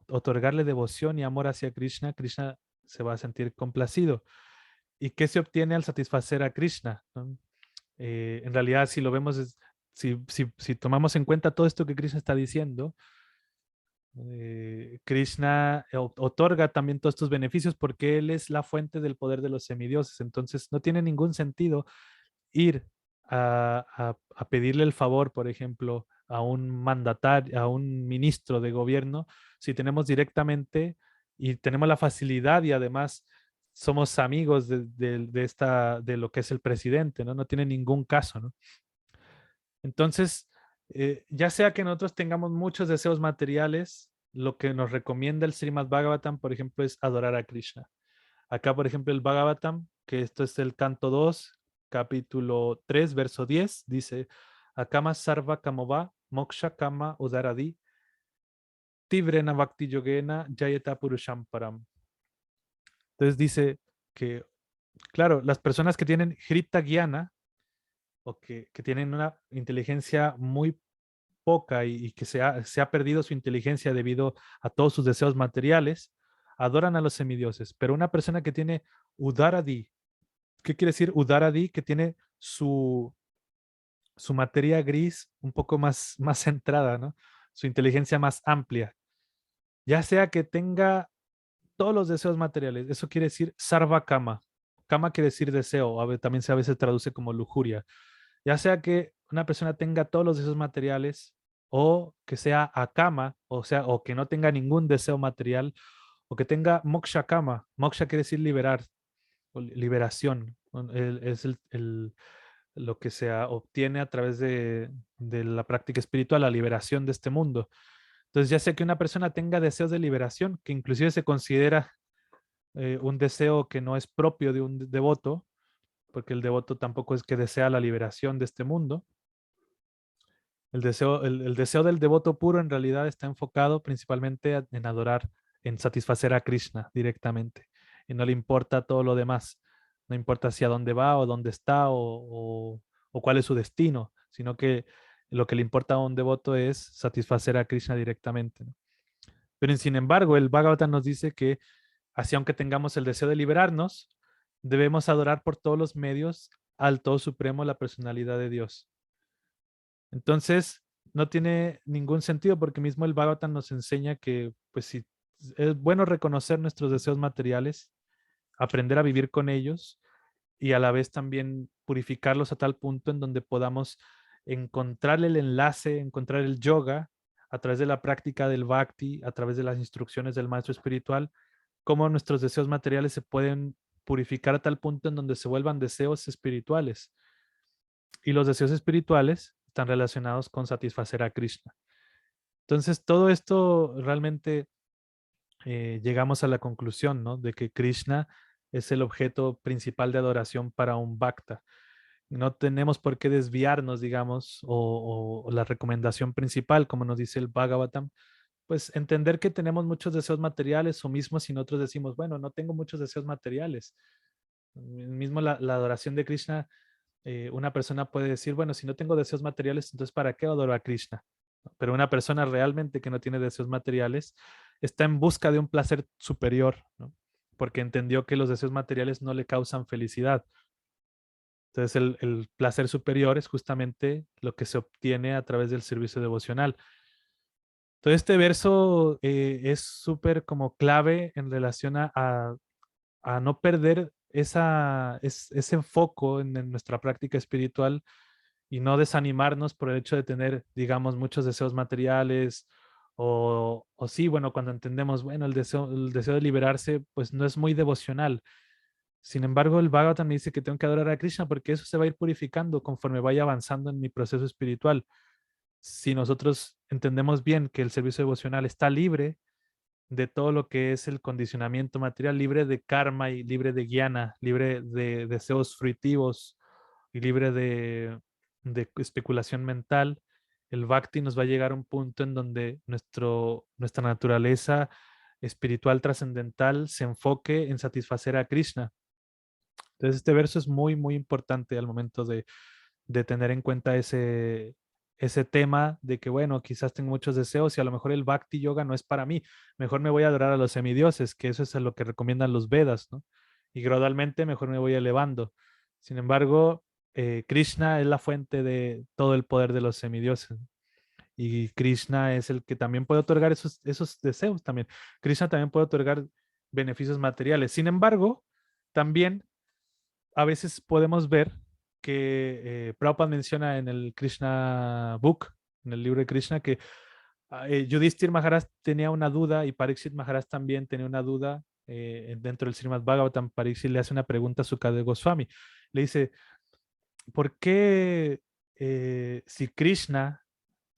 otorgarle devoción y amor hacia Krishna, Krishna se va a sentir complacido. ¿Y qué se obtiene al satisfacer a Krishna? ¿No? En realidad, si lo vemos, si tomamos en cuenta todo esto que Krishna está diciendo, Krishna otorga también todos estos beneficios porque Él es la fuente del poder de los semidioses. Entonces, no tiene ningún sentido ir a pedirle el favor, por ejemplo, a un mandatario, a un ministro de gobierno, si tenemos directamente y tenemos la facilidad y además somos amigos de lo que es el presidente, ¿no? No tiene ningún caso, ¿no? Entonces, ya sea que nosotros tengamos muchos deseos materiales, lo que nos recomienda el Srimad Bhagavatam, por ejemplo, es adorar a Krishna. Acá, por ejemplo, el Bhagavatam, que esto es el canto 2, capítulo 3, verso 10, dice, Akama sarva kamova moksha kama udaradi tivrena bhakti yogena jayata purusham param. Entonces dice que, claro, las personas que tienen Hrita Gyana o que tienen una inteligencia muy poca y que se ha perdido su inteligencia debido a todos sus deseos materiales, adoran a los semidioses. Pero una persona que tiene Udaradi, ¿qué quiere decir Udaradi? Que tiene su materia gris un poco más centrada, ¿no? Su inteligencia más amplia. Ya sea que tenga todos los deseos materiales, eso quiere decir sarva kama. Kama quiere decir deseo, también a veces traduce como lujuria. Ya sea que una persona tenga todos los deseos materiales o que sea akama, o sea, o que no tenga ningún deseo material, o que tenga moksha kama. Moksha quiere decir liberar, o liberación. Es lo que se obtiene a través de la práctica espiritual, la liberación de este mundo. Entonces, ya sea que una persona tenga deseos de liberación, que inclusive se considera un deseo que no es propio de un devoto, porque el devoto tampoco es que desea la liberación de este mundo. El deseo del devoto puro en realidad está enfocado principalmente en adorar, en satisfacer a Krishna directamente. Y no le importa todo lo demás. No importa hacia dónde va o dónde está o cuál es su destino, sino que lo que le importa a un devoto es satisfacer a Krishna directamente, ¿no? Pero sin embargo, el Bhagavatam nos dice que así aunque tengamos el deseo de liberarnos, debemos adorar por todos los medios al Todo Supremo, la personalidad de Dios. Entonces, no tiene ningún sentido porque mismo el Bhagavatam nos enseña que, pues, si es bueno reconocer nuestros deseos materiales, aprender a vivir con ellos y a la vez también purificarlos a tal punto en donde podamos encontrar el enlace, encontrar el yoga a través de la práctica del bhakti, a través de las instrucciones del maestro espiritual, cómo nuestros deseos materiales se pueden purificar a tal punto en donde se vuelvan deseos espirituales. Y los deseos espirituales están relacionados con satisfacer a Krishna. Entonces, todo esto realmente llegamos a la conclusión, ¿no? De que Krishna es el objeto principal de adoración para un bhakta. No tenemos por qué desviarnos, digamos, o la recomendación principal, como nos dice el Bhagavatam, pues entender que tenemos muchos deseos materiales o mismo si nosotros decimos, bueno, no tengo muchos deseos materiales. Mismo la adoración de Krishna, una persona puede decir, bueno, si no tengo deseos materiales, entonces ¿para qué adoro a Krishna? Pero una persona realmente que no tiene deseos materiales está en busca de un placer superior, ¿no? Porque entendió que los deseos materiales no le causan felicidad. Entonces el placer superior es justamente lo que se obtiene a través del servicio devocional. Entonces este verso es súper como clave en relación a no perder ese foco en nuestra práctica espiritual y no desanimarnos por el hecho de tener, digamos, muchos deseos materiales o sí, bueno, cuando entendemos, bueno, el deseo de liberarse, pues no es muy devocional. Sin embargo, el Bhagavatam me dice que tengo que adorar a Krishna porque eso se va a ir purificando conforme vaya avanzando en mi proceso espiritual. Si nosotros entendemos bien que el servicio devocional está libre de todo lo que es el condicionamiento material, libre de karma y libre de jnana, libre de deseos fruitivos y libre de especulación mental, el bhakti nos va a llegar a un punto en donde nuestra naturaleza espiritual trascendental se enfoque en satisfacer a Krishna. Entonces este verso es muy, muy importante al momento de tener en cuenta ese tema de que, bueno, quizás tengo muchos deseos y a lo mejor el Bhakti Yoga no es para mí. Mejor me voy a adorar a los semidioses, que eso es a lo que recomiendan los Vedas, ¿no? Y gradualmente mejor me voy elevando. Sin embargo, Krishna es la fuente de todo el poder de los semidioses. Y Krishna es el que también puede otorgar esos deseos también. Krishna también puede otorgar beneficios materiales. Sin embargo, también a veces podemos ver que Prabhupada menciona en el Krishna Book, en el libro de Krishna, que Yudhishthir Maharaj tenía una duda y Parikshit Maharaj también tenía una duda dentro del Srimad Bhagavatam. Parikshit le hace una pregunta a Sukadeva Goswami. Le dice, ¿por qué si Krishna,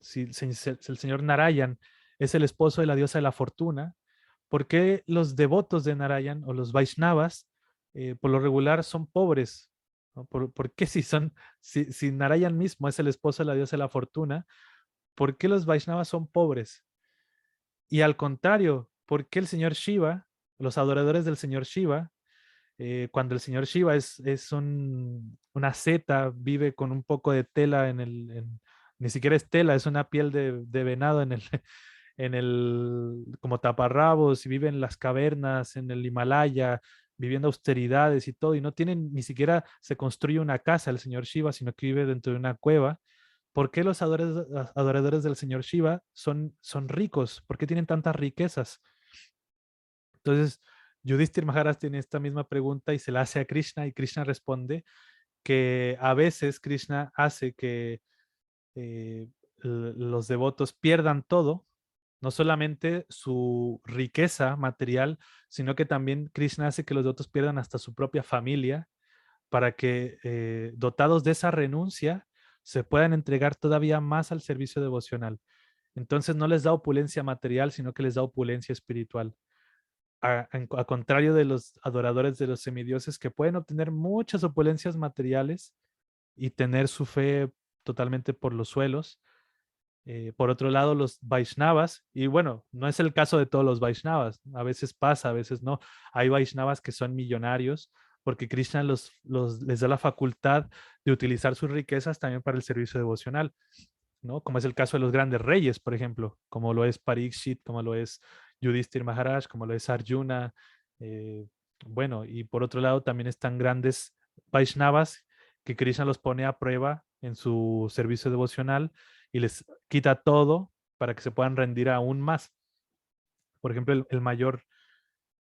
si el señor Narayan es el esposo de la diosa de la fortuna, por qué los devotos de Narayan o los Vaishnavas por lo regular son pobres? ¿No? ¿Por qué si Narayan mismo es el esposo de la diosa de la fortuna, por qué los Vaishnavas son pobres? Y al contrario, ¿por qué el señor Shiva, los adoradores del señor Shiva, cuando el señor Shiva es una seta, vive con un poco de tela ni siquiera es tela, es una piel de venado como taparrabos, y vive en las cavernas, en el Himalaya, viviendo austeridades y todo, y no tienen, ni siquiera se construye una casa el señor Shiva, sino que vive dentro de una cueva. ¿Por qué los adoradores del señor Shiva son ricos? ¿Por qué tienen tantas riquezas? Entonces, Yudhishthir Maharaj tiene esta misma pregunta y se la hace a Krishna y Krishna responde que a veces Krishna hace que los devotos pierdan todo, no solamente su riqueza material, sino que también Krishna hace que los devotos pierdan hasta su propia familia para que dotados de esa renuncia se puedan entregar todavía más al servicio devocional. Entonces no les da opulencia material, sino que les da opulencia espiritual. A contrario de los adoradores de los semidioses que pueden obtener muchas opulencias materiales y tener su fe totalmente por los suelos. Por otro lado, los Vaishnavas, y bueno, no es el caso de todos los Vaishnavas, a veces pasa, a veces no. Hay Vaishnavas que son millonarios porque Krishna les da la facultad de utilizar sus riquezas también para el servicio devocional, ¿no? Como es el caso de los grandes reyes, por ejemplo, como lo es Parikshit, como lo es Yudhishthir Maharaj, como lo es Arjuna. eh, bueno, y por otro lado también están grandes Vaishnavas que Krishna los pone a prueba en su servicio devocional y les quita todo para que se puedan rendir aún más. Por ejemplo, el mayor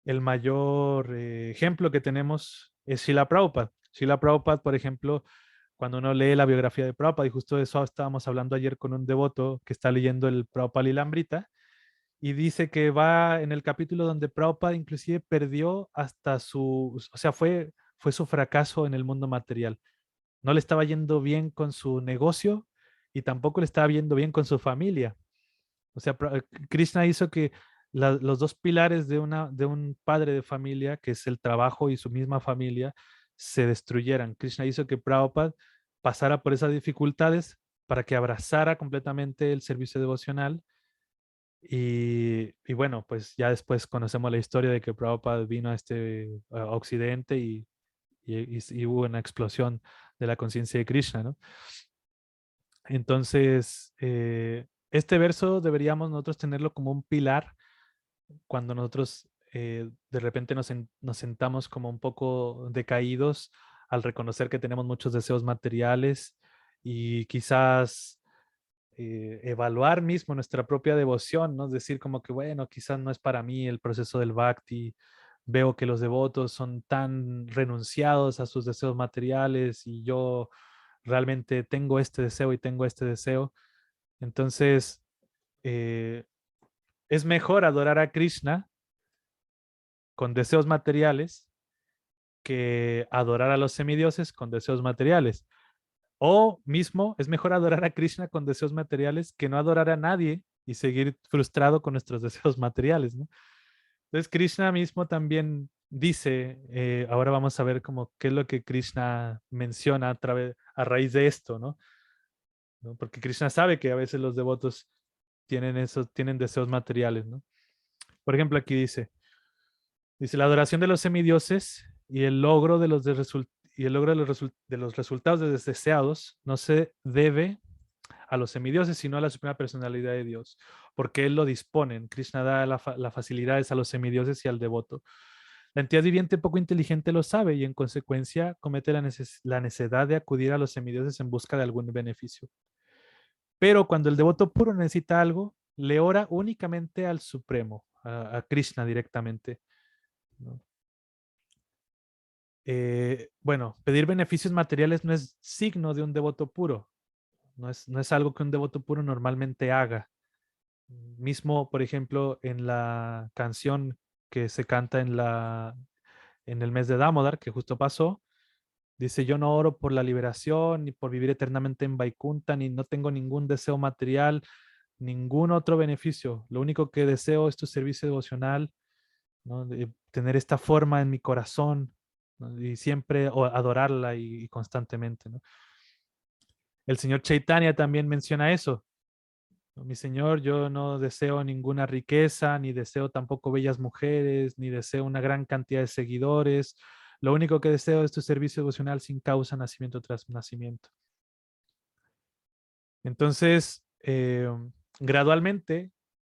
ejemplo que tenemos es Srila Prabhupada. Srila Prabhupada, por ejemplo, cuando uno lee la biografía de Prabhupada, y justo de eso estábamos hablando ayer con un devoto que está leyendo el Prabhupada Lilamrita, y dice que va en el capítulo donde Prabhupada inclusive perdió hasta o sea, fue su fracaso en el mundo material. No le estaba yendo bien con su negocio y tampoco le estaba yendo bien con su familia. O sea, Krishna hizo que los dos pilares de un padre de familia, que es el trabajo y su misma familia, se destruyeran. Krishna hizo que Prabhupada pasara por esas dificultades para que abrazara completamente el servicio devocional. Y bueno, pues ya después conocemos la historia de que Prabhupada vino a a Occidente y hubo una explosión de la conciencia de Krishna, ¿no? Entonces, este verso deberíamos nosotros tenerlo como un pilar cuando nosotros de repente nos sentamos como un poco decaídos al reconocer que tenemos muchos deseos materiales y quizás evaluar mismo nuestra propia devoción, ¿no? Decir como que, bueno, quizás no es para mí el proceso del bhakti. Veo que los devotos son tan renunciados a sus deseos materiales y yo realmente tengo este deseo y tengo este deseo. Entonces, eh, es mejor adorar a Krishna con deseos materiales que adorar a los semidioses con deseos materiales. O mismo, es mejor adorar a Krishna con deseos materiales que no adorar a nadie y seguir frustrado con nuestros deseos materiales, ¿no? Entonces, Krishna mismo también dice, ahora vamos a ver como qué es lo que Krishna menciona a raíz de esto, ¿no? ¿No? Porque Krishna sabe que a veces los devotos tienen deseos materiales, ¿no? Por ejemplo, aquí dice la adoración de los semidioses y el logro de los, y el logro de de los resultados deseados no se debe a los semidioses, sino a la suprema personalidad de Dios, porque Él lo dispone. Krishna da las facilidades a los semidioses y al devoto. La entidad viviente poco inteligente lo sabe y en consecuencia comete la necesidad de acudir a los semidioses en busca de algún beneficio. Pero cuando el devoto puro necesita algo, le ora únicamente al Supremo, a Krishna directamente, ¿no? Bueno, pedir beneficios materiales no es signo de un devoto puro. No es algo que un devoto puro normalmente haga. Mismo, por ejemplo, en la canción que se canta en el mes de Damodar, que justo pasó, dice, yo no oro por la liberación, ni por vivir eternamente en Vaikunta, ni no tengo ningún deseo material, ningún otro beneficio. Lo único que deseo es tu servicio devocional, ¿no? De tener esta forma en mi corazón, ¿no? Y siempre adorarla y constantemente, ¿no? El señor Chaitanya también menciona eso. Mi señor, yo no deseo ninguna riqueza, ni deseo tampoco bellas mujeres, ni deseo una gran cantidad de seguidores. Lo único que deseo es tu servicio devocional sin causa, nacimiento tras nacimiento. Entonces, gradualmente,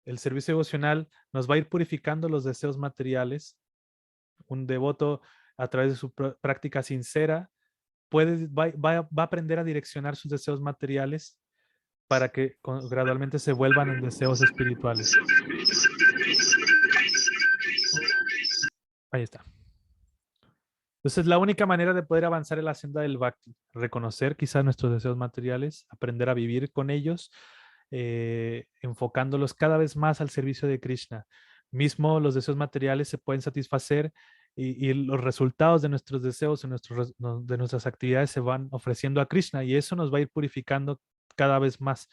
el servicio devocional nos va a ir purificando los deseos materiales. Un devoto, a través de su práctica sincera, va a aprender a direccionar sus deseos materiales para que gradualmente se vuelvan en deseos espirituales. Ahí está. Entonces, la única manera de poder avanzar en la senda del Bhakti, reconocer quizás nuestros deseos materiales, aprender a vivir con ellos, enfocándolos cada vez más al servicio de Krishna. Mismo los deseos materiales se pueden satisfacer y los resultados de nuestros deseos, de nuestras actividades se van ofreciendo a Krishna y eso nos va a ir purificando cada vez más.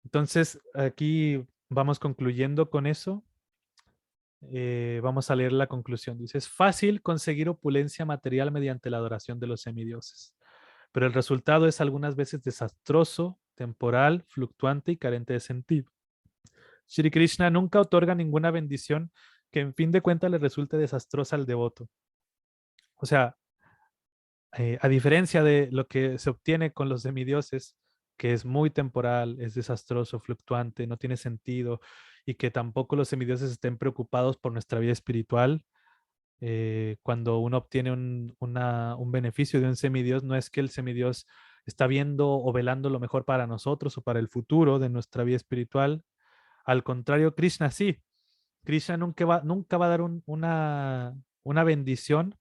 Entonces, aquí vamos concluyendo con eso. Vamos a leer la conclusión. Dice, es fácil conseguir opulencia material mediante la adoración de los semidioses, pero el resultado es algunas veces desastroso, temporal, fluctuante y carente de sentido. Shri Krishna nunca otorga ninguna bendición que en fin de cuentas le resulte desastrosa al devoto. O sea, a diferencia de lo que se obtiene con los semidioses, que es muy temporal, es desastroso, fluctuante, no tiene sentido, y que tampoco los semidioses estén preocupados por nuestra vida espiritual. Cuando uno obtiene un beneficio de un semidios, no es que el semidios está viendo o velando lo mejor para nosotros o para el futuro de nuestra vida espiritual. Al contrario, Krishna sí. Krishna nunca va a dar una bendición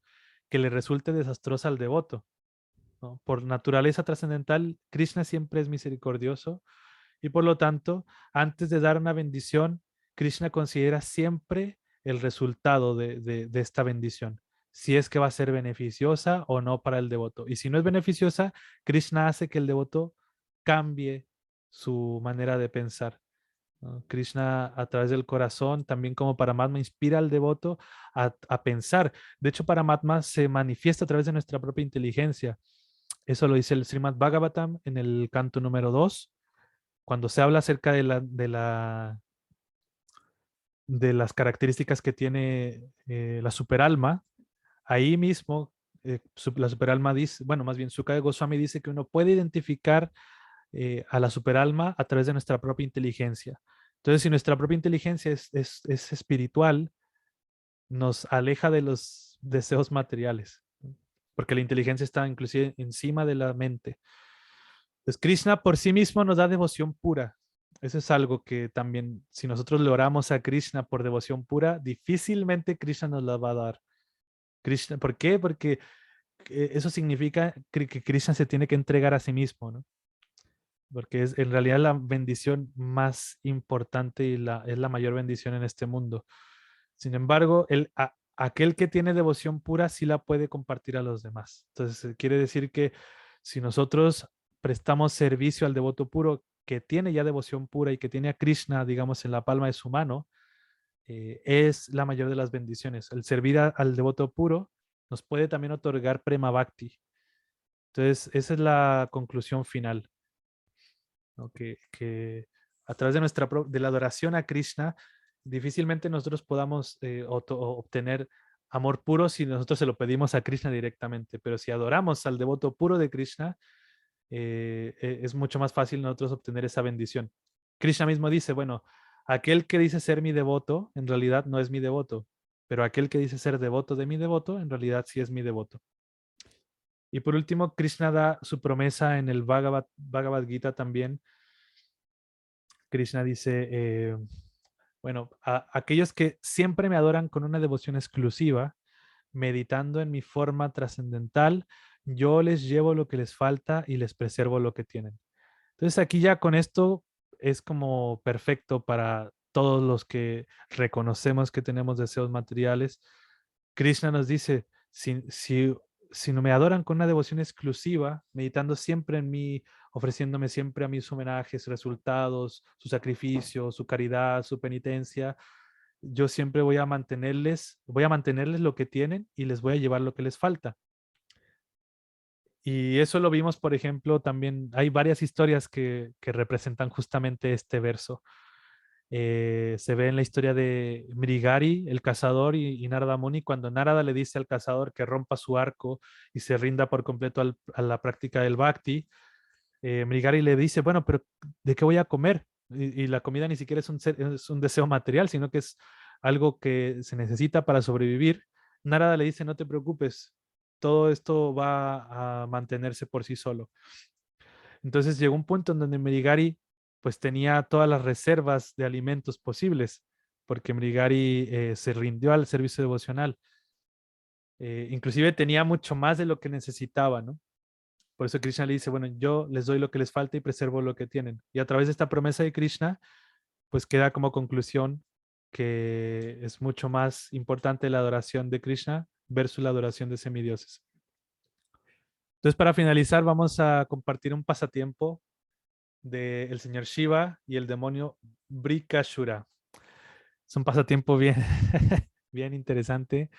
que le resulte desastrosa al devoto, ¿no? Por naturaleza trascendental, Krishna siempre es misericordioso y por lo tanto, antes de dar una bendición, Krishna considera siempre el resultado de esta bendición, si es que va a ser beneficiosa o no para el devoto. Y si no es beneficiosa, Krishna hace que el devoto cambie su manera de pensar, ¿no? Krishna a través del corazón, también como Paramatma, inspira al devoto a pensar. De hecho, Paramatma se manifiesta a través de nuestra propia inteligencia. Eso lo dice el Srimad Bhagavatam en el canto número 2, cuando se habla acerca de las características que tiene la superalma. Ahí mismo la superalma dice, bueno, más bien Sukadeva Goswami dice que uno puede identificar a la superalma a través de nuestra propia inteligencia. Entonces, si nuestra propia inteligencia es espiritual, nos aleja de los deseos materiales. porque la inteligencia está inclusive encima de la mente. Entonces, Krishna por sí mismo nos da devoción pura. Eso es algo que también, si nosotros le oramos a Krishna por devoción pura, difícilmente Krishna nos la va a dar. Krishna, ¿por qué? Porque eso significa que Krishna se tiene que entregar a sí mismo, ¿no? Porque es en realidad la bendición más importante y es la mayor bendición en este mundo. Sin embargo, aquel que tiene devoción pura sí la puede compartir a los demás. Entonces, quiere decir que si nosotros prestamos servicio al devoto puro que tiene ya devoción pura y que tiene a Krishna, digamos, en la palma de su mano, es la mayor de las bendiciones. El servir al devoto puro nos puede también otorgar prema bhakti. Entonces, esa es la conclusión final, ¿no? Que a través de de la adoración a Krishna, difícilmente nosotros podamos obtener amor puro si nosotros se lo pedimos a Krishna directamente, pero si adoramos al devoto puro de Krishna, es mucho más fácil nosotros obtener esa bendición. Krishna mismo dice, bueno, aquel que dice ser mi devoto, en realidad no es mi devoto, pero aquel que dice ser devoto de mi devoto, en realidad sí es mi devoto. Y por último, Krishna da su promesa en el Bhagavad Gita también. Krishna dice, bueno, aquellos que siempre me adoran con una devoción exclusiva, meditando en mi forma trascendental, yo les llevo lo que les falta y les preservo lo que tienen. Entonces aquí ya con esto es como perfecto para todos los que reconocemos que tenemos deseos materiales. Krishna nos dice, si no me adoran con una devoción exclusiva, meditando siempre en mí, ofreciéndome siempre a mis homenajes, resultados, su sacrificio, su caridad, su penitencia, yo siempre voy a mantenerles lo que tienen y les voy a llevar lo que les falta. Y eso lo vimos, por ejemplo, también hay varias historias que representan justamente este verso. Se ve en la historia de Mrigari, el cazador, y Narada Muni, cuando Narada le dice al cazador que rompa su arco y se rinda por completo a la práctica del bhakti, Mrigari le dice, bueno, pero ¿de qué voy a comer? Y la comida ni siquiera es un deseo material, sino que es algo que se necesita para sobrevivir. Narada le dice, no te preocupes, todo esto va a mantenerse por sí solo. Entonces llegó un punto en donde Mrigari pues tenía todas las reservas de alimentos posibles, porque Mrigari se rindió al servicio devocional. Inclusive tenía mucho más de lo que necesitaba, ¿no? Por eso Krishna le dice, bueno, yo les doy lo que les falta y preservo lo que tienen. Y a través de esta promesa de Krishna, pues queda como conclusión que es mucho más importante la adoración de Krishna versus la adoración de semidioses. Entonces, para finalizar, vamos a compartir un pasatiempo del señor Shiva y el demonio Brikashura. Es un pasatiempo bien, bien interesante,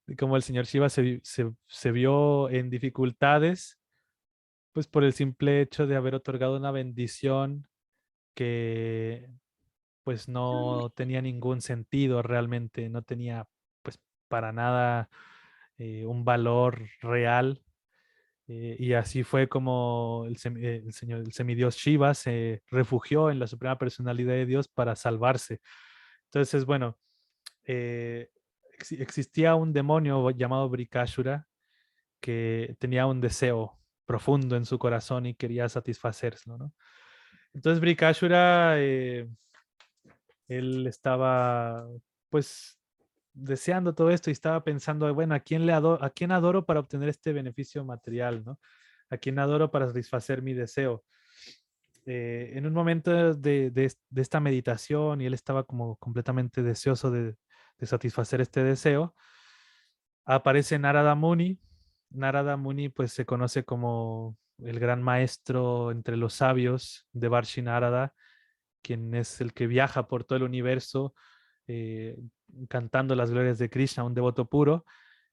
de cómo el señor Shiva se vio en dificultades, pues por el simple hecho de haber otorgado una bendición que pues no tenía ningún sentido realmente, no tenía pues para nada un valor real. Y así fue como el semidios Shiva se refugió en la suprema personalidad de Dios para salvarse. Entonces, bueno, existía un demonio llamado Brikashura que tenía un deseo profundo en su corazón y quería satisfacerlo, ¿no? Entonces Brikashura, él estaba pues deseando todo esto y estaba pensando, bueno, ¿a quién adoro para obtener este beneficio material, ¿no? ¿A quién adoro para satisfacer mi deseo? En un momento de esta meditación y él estaba como completamente deseoso de satisfacer este deseo, aparece Narada Muni. Narada Muni pues se conoce como el gran maestro entre los sabios de Varshi Narada, quien es el que viaja por todo el universo eh, cantando las glorias de Krishna, un devoto puro.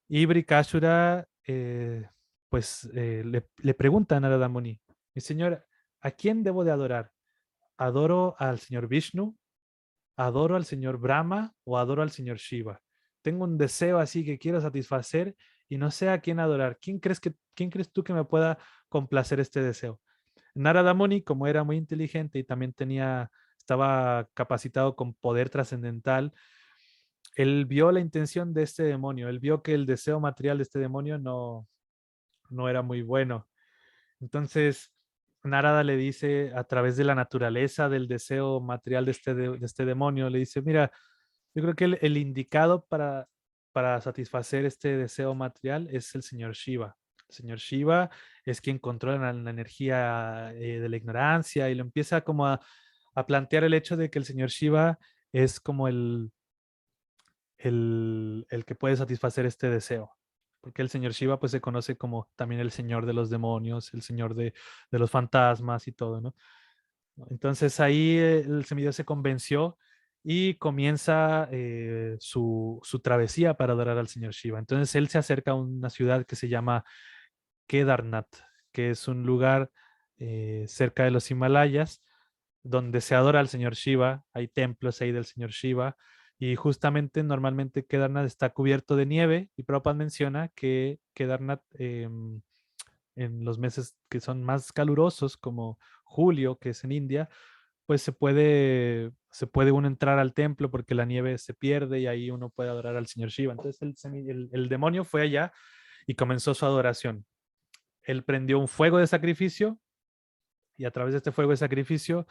Y Brikashura le pregunta a Narada Muni, mi señor, ¿a quién debo de adorar? ¿Adoro al señor Vishnu? ¿Adoro al señor Brahma o adoro al señor Shiva? Tengo un deseo así que quiero satisfacer y no sé a quién adorar. ¿Quién crees tú que me pueda complacer este deseo? Narada Muni, como era muy inteligente y también estaba capacitado con poder trascendental, él vio la intención de este demonio, él vio que el deseo material de este demonio no era muy bueno. Entonces, Narada le dice a través de la naturaleza del deseo material de este demonio, le dice, mira, yo creo que el indicado para satisfacer este deseo material es el señor Shiva. El señor Shiva es quien controla la energía de la ignorancia y lo empieza como a plantear el hecho de que el señor Shiva es como el que puede satisfacer este deseo. Porque el señor Shiva pues se conoce como también el señor de los demonios, el señor de los fantasmas y todo, ¿no? Entonces ahí el semidios se convenció y comienza su travesía para adorar al señor Shiva. Entonces él se acerca a una ciudad que se llama Kedarnath, que es un lugar cerca de los Himalayas donde se adora al señor Shiva. Hay templos ahí del señor Shiva y justamente normalmente Kedarnath está cubierto de nieve y Prabhupada menciona que Kedarnath en los meses que son más calurosos como julio, que es en India, pues se puede uno entrar al templo porque la nieve se pierde y ahí uno puede adorar al señor Shiva. Entonces el demonio fue allá y comenzó su adoración. Él prendió un fuego de sacrificio y a través de este fuego de sacrificio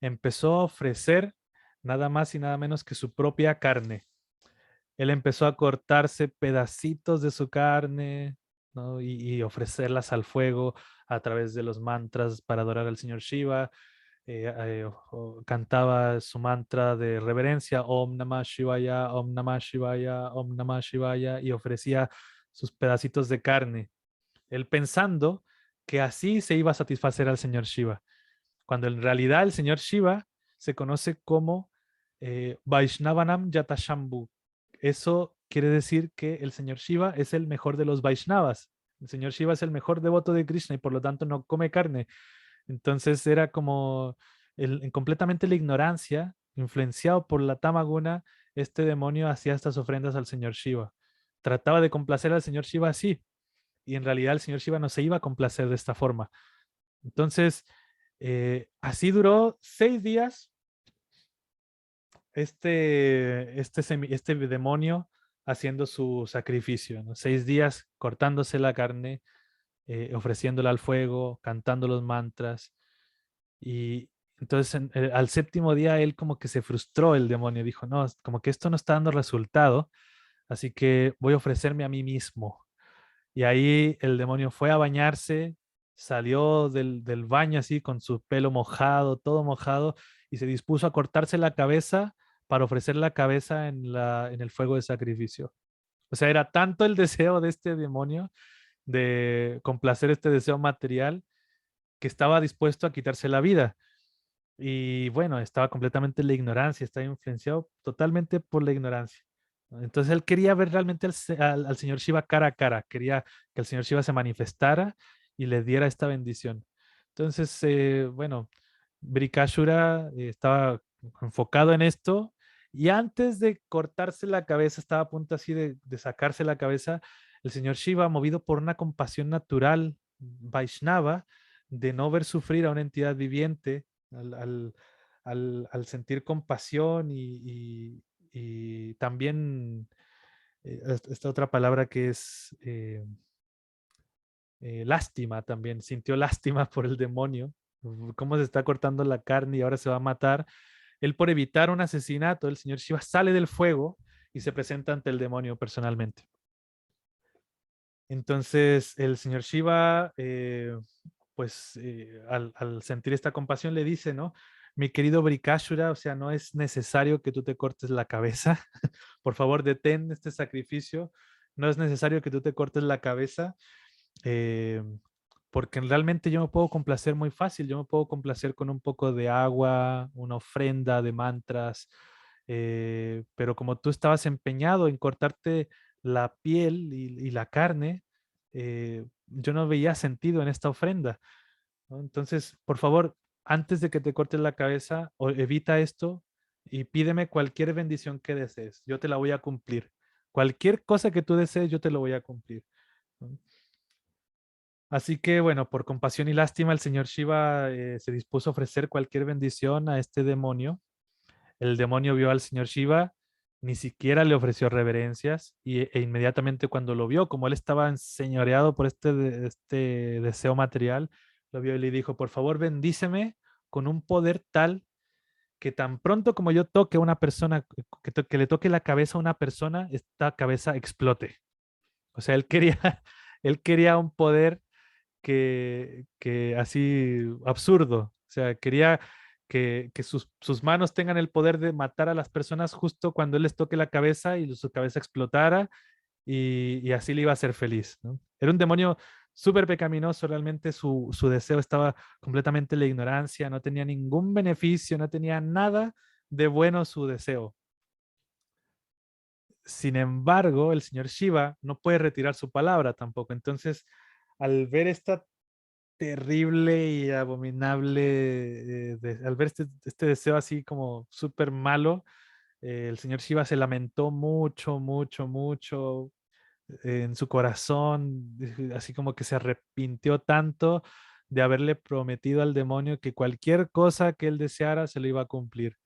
empezó a ofrecer nada más y nada menos que su propia carne. Él empezó a cortarse pedacitos de su carne, ¿no? Y ofrecerlas al fuego a través de los mantras para adorar al señor Shiva. Cantaba su mantra de reverencia, Om Namah Shivaya, Om Namah Shivaya, Om Namah Shivaya, y ofrecía sus pedacitos de carne, él pensando que así se iba a satisfacer al señor Shiva, cuando en realidad el señor Shiva se conoce como Vaishnavanam Yatashambhu. Eso quiere decir que el señor Shiva es el mejor de los Vaishnavas. El señor Shiva es el mejor devoto de Krishna y por lo tanto no come carne. Entonces era como completamente la ignorancia, influenciado por la tamaguna, este demonio hacía estas ofrendas al señor Shiva. Trataba de complacer al señor Shiva así, y en realidad el señor Shiva no se iba a complacer de esta forma. Entonces, así duró 6 días este demonio haciendo su sacrificio, ¿no? 6 días cortándose la carne, ofreciéndola al fuego, cantando los mantras. Y entonces al séptimo día él como que se frustró el demonio, dijo, no, como que esto no está dando resultado, así que voy a ofrecerme a mí mismo. Y ahí el demonio fue a bañarse, salió del baño así con su pelo mojado, todo mojado, y se dispuso a cortarse la cabeza para ofrecer la cabeza en el fuego de sacrificio. O sea, era tanto el deseo de este demonio de complacer este deseo material que estaba dispuesto a quitarse la vida. Y bueno, estaba completamente en la ignorancia, estaba influenciado totalmente por la ignorancia. Entonces él quería ver realmente al señor Shiva cara a cara, quería que el señor Shiva se manifestara y le diera esta bendición. Entonces, bueno, Brikashura estaba enfocado en esto y antes de cortarse la cabeza, estaba a punto así de sacarse la cabeza, el señor Shiva, movido por una compasión natural, Vaishnava, de no ver sufrir a una entidad viviente, al, al- al sentir compasión y también esta otra palabra que es lástima también, sintió lástima por el demonio, cómo se está cortando la carne y ahora se va a matar. Él por evitar un asesinato, el señor Shiva sale del fuego y se presenta ante el demonio personalmente. Entonces el señor Shiva, pues al sentir esta compasión le dice, ¿no? Mi querido Brikashura, o sea, no es necesario que tú te cortes la cabeza. Por favor, detén este sacrificio. No es necesario que tú te cortes la cabeza, eh, porque realmente yo me puedo complacer muy fácil. Yo me puedo complacer con un poco de agua, una ofrenda de mantras, pero como tú estabas empeñado en cortarte la piel y la carne, yo no veía sentido en esta ofrenda, ¿no? Entonces, por favor, antes de que te cortes la cabeza, evita esto y pídeme cualquier bendición que desees. Yo te la voy a cumplir. Cualquier cosa que tú desees, yo te lo voy a cumplir, ¿no? Así que, bueno, por compasión y lástima, el señor Shiva se dispuso a ofrecer cualquier bendición a este demonio. El demonio vio al señor Shiva ni siquiera le ofreció reverencias e inmediatamente cuando lo vio, como él estaba enseñoreado por este deseo material, lo vio y le dijo, por favor, bendíceme con un poder tal que tan pronto como yo toque a una persona, que le toque la cabeza a una persona, esta cabeza explote. O sea, él quería, él quería un poder que así absurdo. O sea, quería que sus manos tengan el poder de matar a las personas justo cuando él les toque la cabeza y su cabeza explotara y así le iba a hacer feliz, ¿no? Era un demonio súper pecaminoso, realmente su deseo estaba completamente en la ignorancia, no tenía ningún beneficio, no tenía nada de bueno su deseo. Sin embargo, el señor Shiva no puede retirar su palabra tampoco. Entonces, al ver esta terrible y abominable, al ver este deseo así como súper malo, el señor Shiva se lamentó mucho, mucho, mucho en su corazón, así como que se arrepintió tanto de haberle prometido al demonio que cualquier cosa que él deseara se lo iba a cumplir.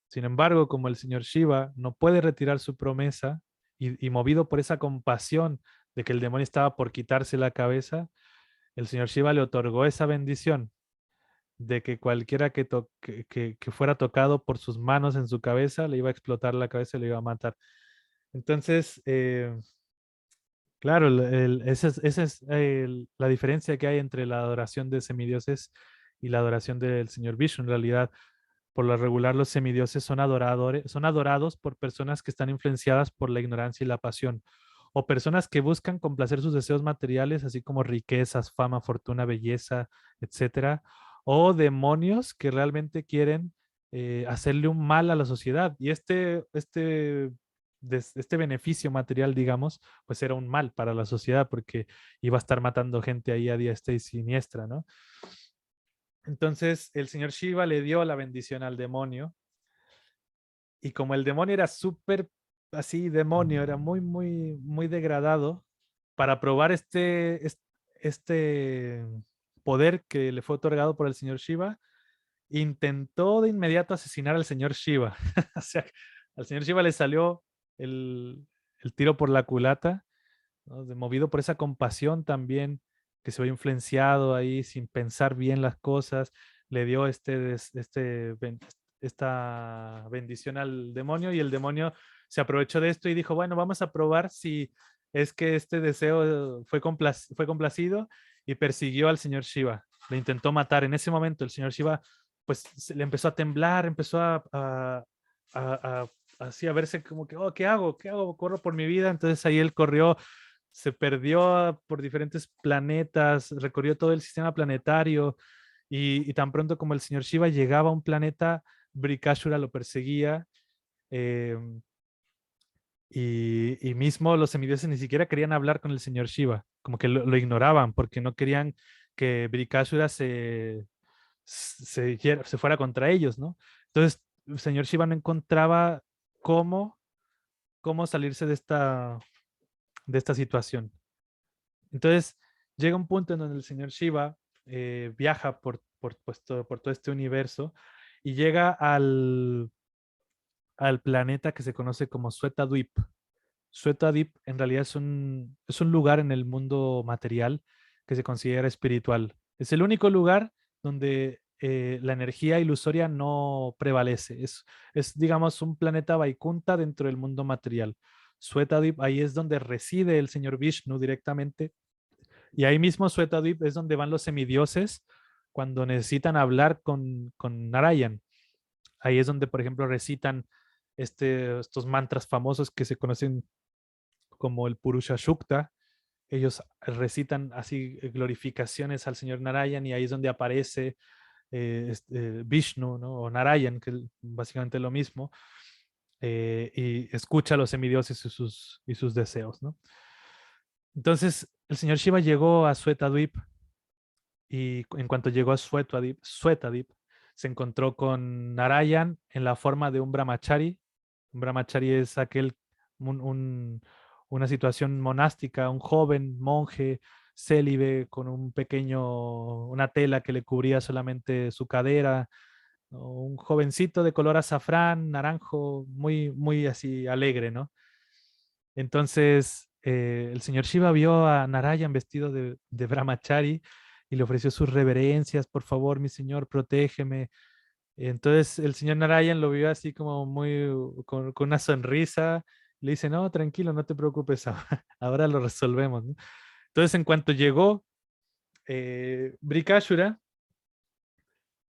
Sin embargo, como el señor Shiva no puede retirar su promesa y movido por esa compasión de que el demonio estaba por quitarse la cabeza, el señor Shiva le otorgó esa bendición de que cualquiera que fuera tocado por sus manos en su cabeza le iba a explotar la cabeza y le iba a matar. Entonces, claro, esa es la diferencia que hay entre la adoración de semidioses y la adoración del señor Vishnu. En realidad, por lo regular, los semidioses son adorados por personas que están influenciadas por la ignorancia y la pasión, o personas que buscan complacer sus deseos materiales, así como riquezas, fama, fortuna, belleza, etcétera, o demonios que realmente quieren hacerle un mal a la sociedad. Y este beneficio material, digamos, pues era un mal para la sociedad porque iba a estar matando gente ahí a diestra y siniestra, ¿no? Entonces el señor Shiva le dio la bendición al demonio y como el demonio era súper así demonio, era muy, muy, muy degradado, para probar este poder que le fue otorgado por el señor Shiva, intentó de inmediato asesinar al señor Shiva. O sea, al señor Shiva le salió el, el tiro por la culata, ¿no? Movido por esa compasión también, que se ve influenciado ahí sin pensar bien las cosas, le dio esta bendición al demonio y el demonio se aprovechó de esto y dijo, bueno, vamos a probar si es que este deseo fue complacido y persiguió al señor Shiva. Le intentó matar. En ese momento el señor Shiva pues le empezó a temblar, empezó a así a verse como que, oh, ¿qué hago? ¿Qué hago? Corro por mi vida. Entonces ahí él corrió, se perdió por diferentes planetas, recorrió todo el sistema planetario y tan pronto como el señor Shiva llegaba a un planeta, Brikashura lo perseguía eh, y mismo los semidioses ni siquiera querían hablar con el señor Shiva, como que lo ignoraban porque no querían que Brikashura se fuera contra ellos, ¿no? Entonces el señor Shiva no encontraba cómo, cómo salirse de esta situación. Entonces llega un punto en donde el señor Shiva viaja por todo este universo y llega al planeta que se conoce como Svetadweep. Svetadweep en realidad es un lugar en el mundo material que se considera espiritual. Es el único lugar donde la energía ilusoria no prevalece. Digamos, un planeta Vaikunta dentro del mundo material. Svetadweep, ahí es donde reside el señor Vishnu directamente. Y ahí mismo Svetadweep es donde van los semidioses cuando necesitan hablar con Narayan. Ahí es donde, por ejemplo, recitan estos mantras famosos que se conocen como el Purusha Shukta. Ellos recitan así glorificaciones al señor Narayan y ahí es donde aparece Vishnu, ¿no? O Narayan, que es básicamente lo mismo, y escucha a los semidioses y sus deseos, ¿no? Entonces, el señor Shiva llegó a Svetadweep y en cuanto llegó a Svetadweep se encontró con Narayan en la forma de un brahmachari. Un brahmachari es un- un- una situación monástica, un joven monje célibe con una tela que le cubría solamente su cadera, ¿no? Un jovencito de color azafrán, naranjo, muy, muy así alegre, ¿no? Entonces, el señor Shiva vio a Narayan vestido de brahmachari y le ofreció sus reverencias, por favor, mi señor, protégeme. Entonces, el señor Narayan lo vio así como muy, con una sonrisa. Le dice, no, tranquilo, no te preocupes, ahora lo resolvemos, ¿no? Entonces, en cuanto llegó Brikashura,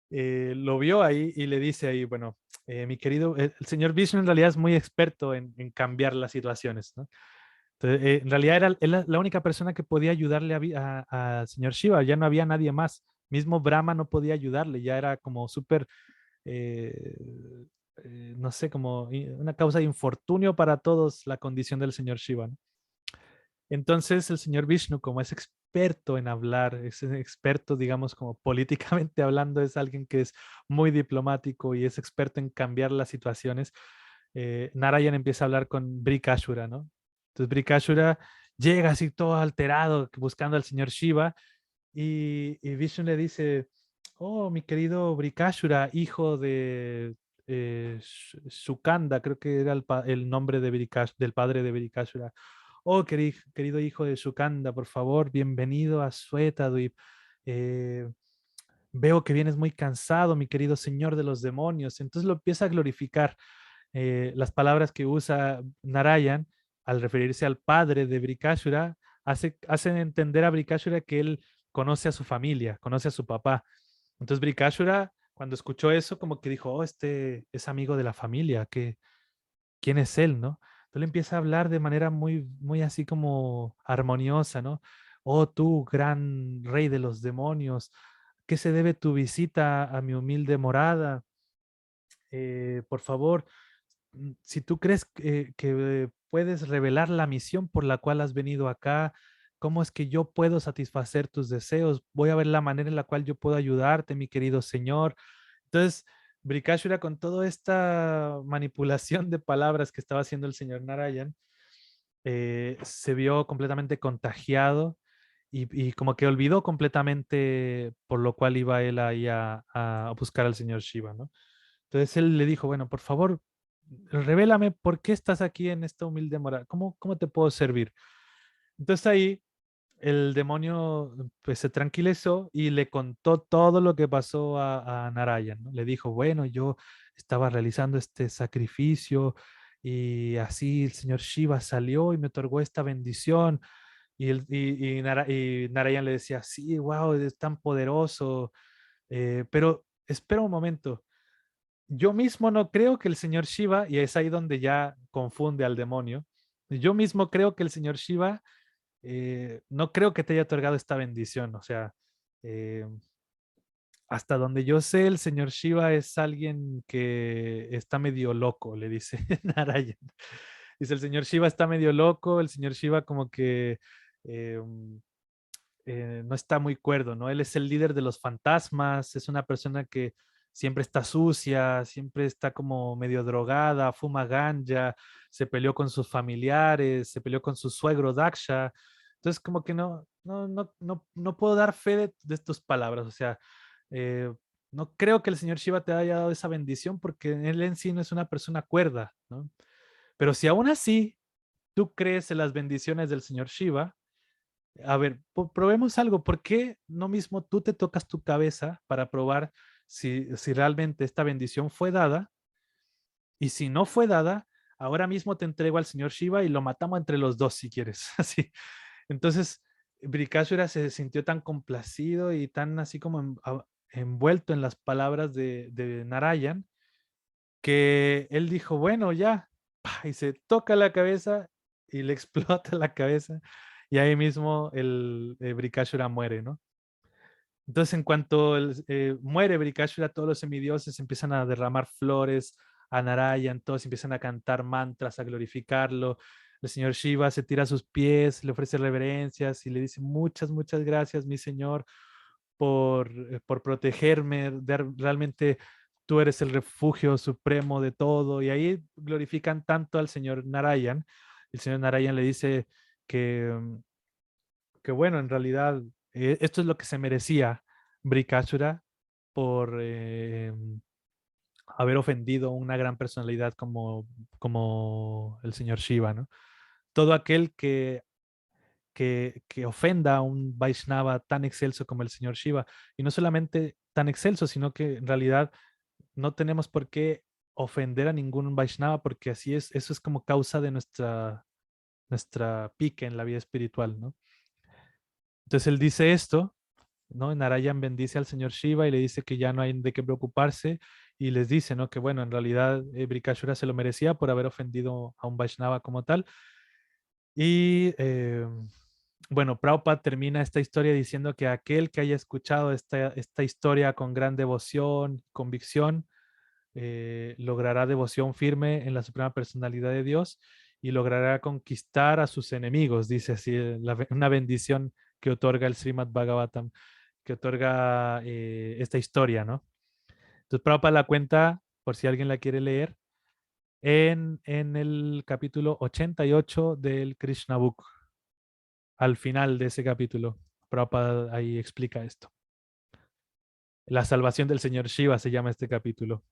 lo vio ahí y le dice ahí, bueno, mi querido, el señor Vishnu en realidad es muy experto en cambiar las situaciones, ¿no? Entonces, en realidad era él la única persona que podía ayudarle al señor Shiva, ya no había nadie más. Mismo Brahma no podía ayudarle, ya era como súper, eh, no sé, como una causa de infortunio para todos la condición del señor Shiva, ¿no? Entonces el señor Vishnu, como es experto en hablar, es un experto, digamos, como políticamente hablando, es alguien que es muy diplomático y es experto en cambiar las situaciones. Narayan empieza a hablar con Brikashura, ¿no? Entonces Brikashura llega así todo alterado buscando al señor Shiva y Vishnu le dice, oh, mi querido Brikashura, hijo de Sukanda, creo que era el nombre de del padre de Brikashura. Oh, querido hijo de Sukanda, por favor, bienvenido a Suetadwip. Eh, Veo que vienes muy cansado, mi querido señor de los demonios. Entonces lo empieza a glorificar. Las palabras que usa Narayan al referirse al padre de Brikashura hacen entender a Brikashura que él conoce a su familia, conoce a su papá. Entonces Brikashura, cuando escuchó eso, como que dijo, oh, este es amigo de la familia, ¿quién es él, no? Entonces le empieza a hablar de manera muy, muy así como armoniosa, ¿no? Oh, tú, gran rey de los demonios, ¿qué se debe tu visita a mi humilde morada? Por favor, si tú crees que puedes revelar la misión por la cual has venido acá, ¿cómo es que yo puedo satisfacer tus deseos? Voy a ver la manera en la cual yo puedo ayudarte, mi querido señor. Entonces, Brikashura, con toda esta manipulación de palabras que estaba haciendo el señor Narayan, se vio completamente contagiado y como que olvidó completamente por lo cual iba él ahí a buscar al señor Shiva, ¿no? Entonces él le dijo, bueno, por favor, revélame por qué estás aquí en esta humilde morada, ¿cómo te puedo servir? Entonces ahí el demonio pues se tranquilizó y le contó todo lo que pasó a Narayan, ¿no? Le dijo, bueno, yo estaba realizando este sacrificio y así el señor Shiva salió y me otorgó esta bendición. Y Narayan le decía, sí, wow, es tan poderoso, pero espera un momento. Yo mismo no creo que el señor Shiva, y es ahí donde ya confunde al demonio, yo mismo creo que el señor Shiva no creo que te haya otorgado esta bendición. O sea, eh, hasta donde yo sé, el señor Shiva es alguien que está medio loco, le dice Narayan. Dice, el señor Shiva está medio loco, el señor Shiva como que eh, no está muy cuerdo, ¿no? Él es el líder de los fantasmas, es una persona que siempre está sucia, siempre está como medio drogada, fuma ganja, se peleó con sus familiares, se peleó con su suegro Daksha. Entonces, como que no puedo dar fe de tus palabras. O sea, eh, no creo que el señor Shiva te haya dado esa bendición porque él en sí no es una persona cuerda, ¿no? Pero si aún así tú crees en las bendiciones del señor Shiva, a ver, probemos algo. ¿Por qué no mismo tú te tocas tu cabeza para probar si realmente esta bendición fue dada? Y si no fue dada, ahora mismo te entrego al señor Shiva y lo matamos entre los dos si quieres. Así. Entonces, Brikashura se sintió tan complacido y tan así como envuelto en las palabras de Narayan que él dijo, bueno, ya, y se toca la cabeza y le explota la cabeza y ahí mismo el Brikashura muere, ¿no? Entonces, en cuanto muere Brikashura, todos los semidioses empiezan a derramar flores a Narayan, todos empiezan a cantar mantras, a glorificarlo. El señor Shiva se tira a sus pies, le ofrece reverencias y le dice muchas, muchas gracias, mi señor, por protegerme. Realmente tú eres el refugio supremo de todo. Y ahí glorifican tanto al señor Narayan. El señor Narayan le dice que, que bueno, en realidad esto es lo que se merecía Brikashura por, haber ofendido a una gran personalidad como el señor Shiva, ¿no? Todo aquel que ofenda a un Vaishnava tan excelso como el señor Shiva, y no solamente tan excelso, sino que en realidad no tenemos por qué ofender a ningún Vaishnava, porque así es, eso es como causa de nuestra pique en la vida espiritual, ¿no? Entonces él dice esto, ¿no? Narayan bendice al señor Shiva y le dice que ya no hay de qué preocuparse y les dice, ¿no? Que bueno, en realidad Brikashura se lo merecía por haber ofendido a un Vaishnava como tal. Y bueno, Prabhupada termina esta historia diciendo que aquel que haya escuchado esta historia con gran devoción, convicción, logrará devoción firme en la Suprema Personalidad de Dios y logrará conquistar a sus enemigos, dice así, una bendición que otorga el Srimad Bhagavatam, que otorga esta historia, ¿no? Entonces, Prabhupada la cuenta, por si alguien la quiere leer, en el capítulo 88 del Krishna Book. Al final de ese capítulo, Prabhupada ahí explica esto. La salvación del señor Shiva se llama este capítulo.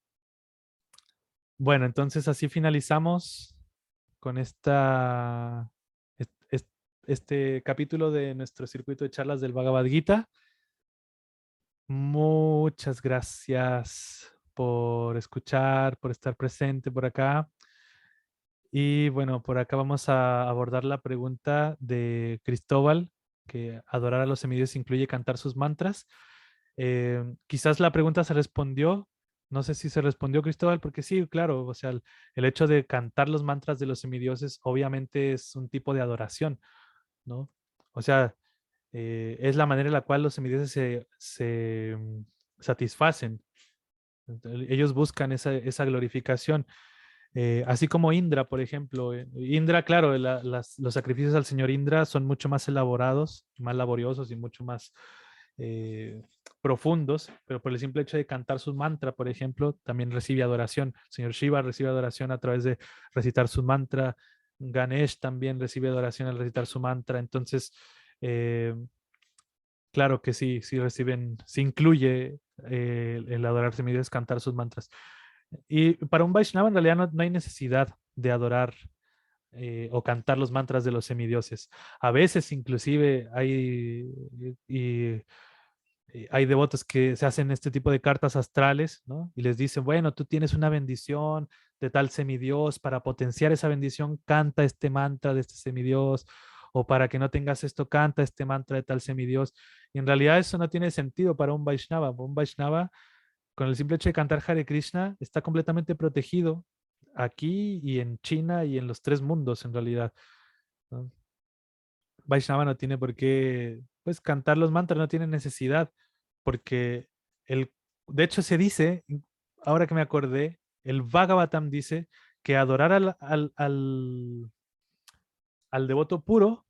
Bueno, entonces así finalizamos con este capítulo de nuestro circuito de charlas del Bhagavad Gita. Muchas gracias por escuchar, por estar presente por acá. Y bueno, por acá vamos a abordar la pregunta de Cristóbal, que adorar a los semidioses incluye cantar sus mantras. Quizás la pregunta se respondió, no sé si se respondió Cristóbal, porque sí, claro, o sea, el hecho de cantar los mantras de los semidioses obviamente es un tipo de adoración, ¿no? O sea, es la manera en la cual los semidioses se satisfacen. Ellos buscan esa glorificación. Así como Indra, por ejemplo. Indra, claro, los sacrificios al señor Indra son mucho más elaborados, más laboriosos y mucho más eh, profundos, pero por el simple hecho de cantar su mantra, por ejemplo, también recibe adoración. El señor Shiva recibe adoración a través de recitar su mantra. Ganesh también recibe adoración al recitar su mantra. Entonces, eh, claro que sí, sí reciben, se incluye el adorar semidioses, cantar sus mantras. Y para un Vaishnava en realidad no hay necesidad de adorar o cantar los mantras de los semidioses. A veces inclusive hay devotos que se hacen este tipo de cartas astrales, ¿no? Y les dicen, bueno, tú tienes una bendición de tal semidios, para potenciar esa bendición, canta este mantra de este semidios, o para que no tengas esto, canta este mantra de tal semidios. Y en realidad eso no tiene sentido para un Vaishnava. Un Vaishnava, con el simple hecho de cantar Hare Krishna, está completamente protegido aquí y en China y en los tres mundos en realidad, ¿no? Vaishnava no tiene por qué, pues, cantar los mantras, no tiene necesidad, porque de hecho se dice, ahora que me acordé, el Bhagavatam dice que adorar al devoto puro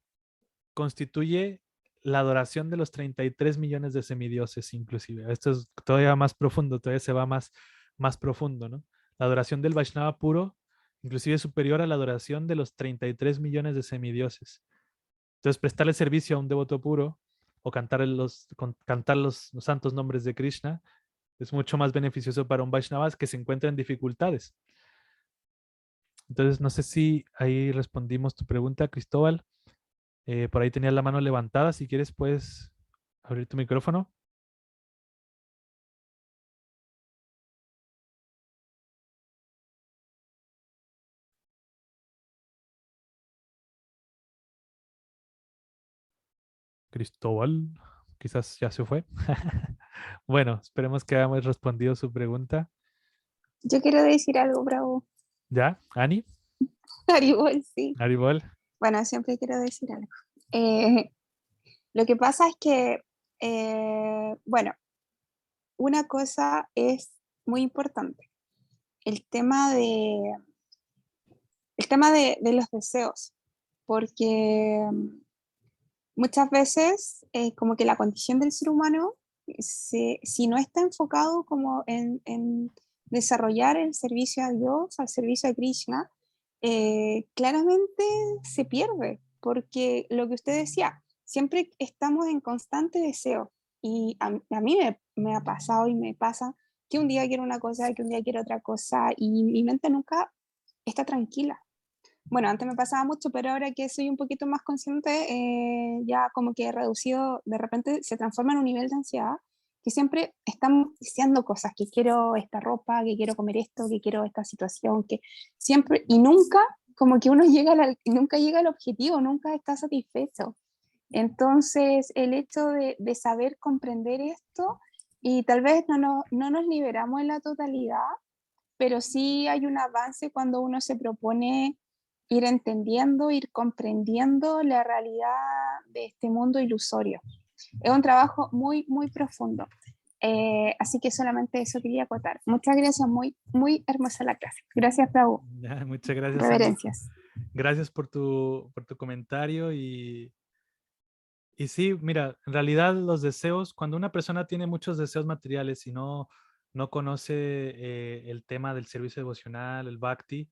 constituye la adoración de los 33 millones de semidioses inclusive. Esto es todavía más profundo, todavía se va más profundo, ¿no? La adoración del Vaishnava puro inclusive es superior a la adoración de los 33 millones de semidioses. Entonces, prestarle servicio a un devoto puro o cantar los santos nombres de Krishna es mucho más beneficioso para un Vaishnava que se encuentra en dificultades. Entonces, no sé si ahí respondimos tu pregunta, Cristóbal. Por ahí tenías la mano levantada. Si quieres, puedes abrir tu micrófono. Cristóbal, quizás ya se fue. Bueno, esperemos que hayamos respondido su pregunta. Yo quiero decir algo, bravo. ¿Ya? ¿Ani? Haribol, sí. ¿Aribol? Bueno, siempre quiero decir algo. Eh, lo que pasa es que, bueno, una cosa es muy importante. El tema de los deseos, porque muchas veces como que la condición del ser humano, si no está enfocado como en desarrollar el servicio a Dios, al servicio a Krishna, claramente se pierde, porque lo que usted decía, siempre estamos en constante deseo. Y a mí me ha pasado y me pasa que un día quiero una cosa, que un día quiero otra cosa, y mi mente nunca está tranquila. Bueno, antes me pasaba mucho, pero ahora que soy un poquito más consciente, ya como que he reducido, de repente se transforma en un nivel de ansiedad, que siempre estamos deseando cosas, que quiero esta ropa, que quiero comer esto, que quiero esta situación, que siempre, y nunca, como que uno nunca llega al objetivo, nunca está satisfecho. Entonces, el hecho de saber comprender esto, y tal vez no nos liberamos en la totalidad, pero sí hay un avance cuando uno se propone ir entendiendo, ir comprendiendo la realidad de este mundo ilusorio. Es un trabajo muy, muy profundo. Así que solamente eso quería acotar. Muchas gracias, muy, muy hermosa la clase. Gracias, Prabhu. Ya, muchas gracias, Ani. Reverencias. Gracias por tu comentario y sí, mira, en realidad los deseos, cuando una persona tiene muchos deseos materiales y no conoce el tema del servicio devocional, el bhakti,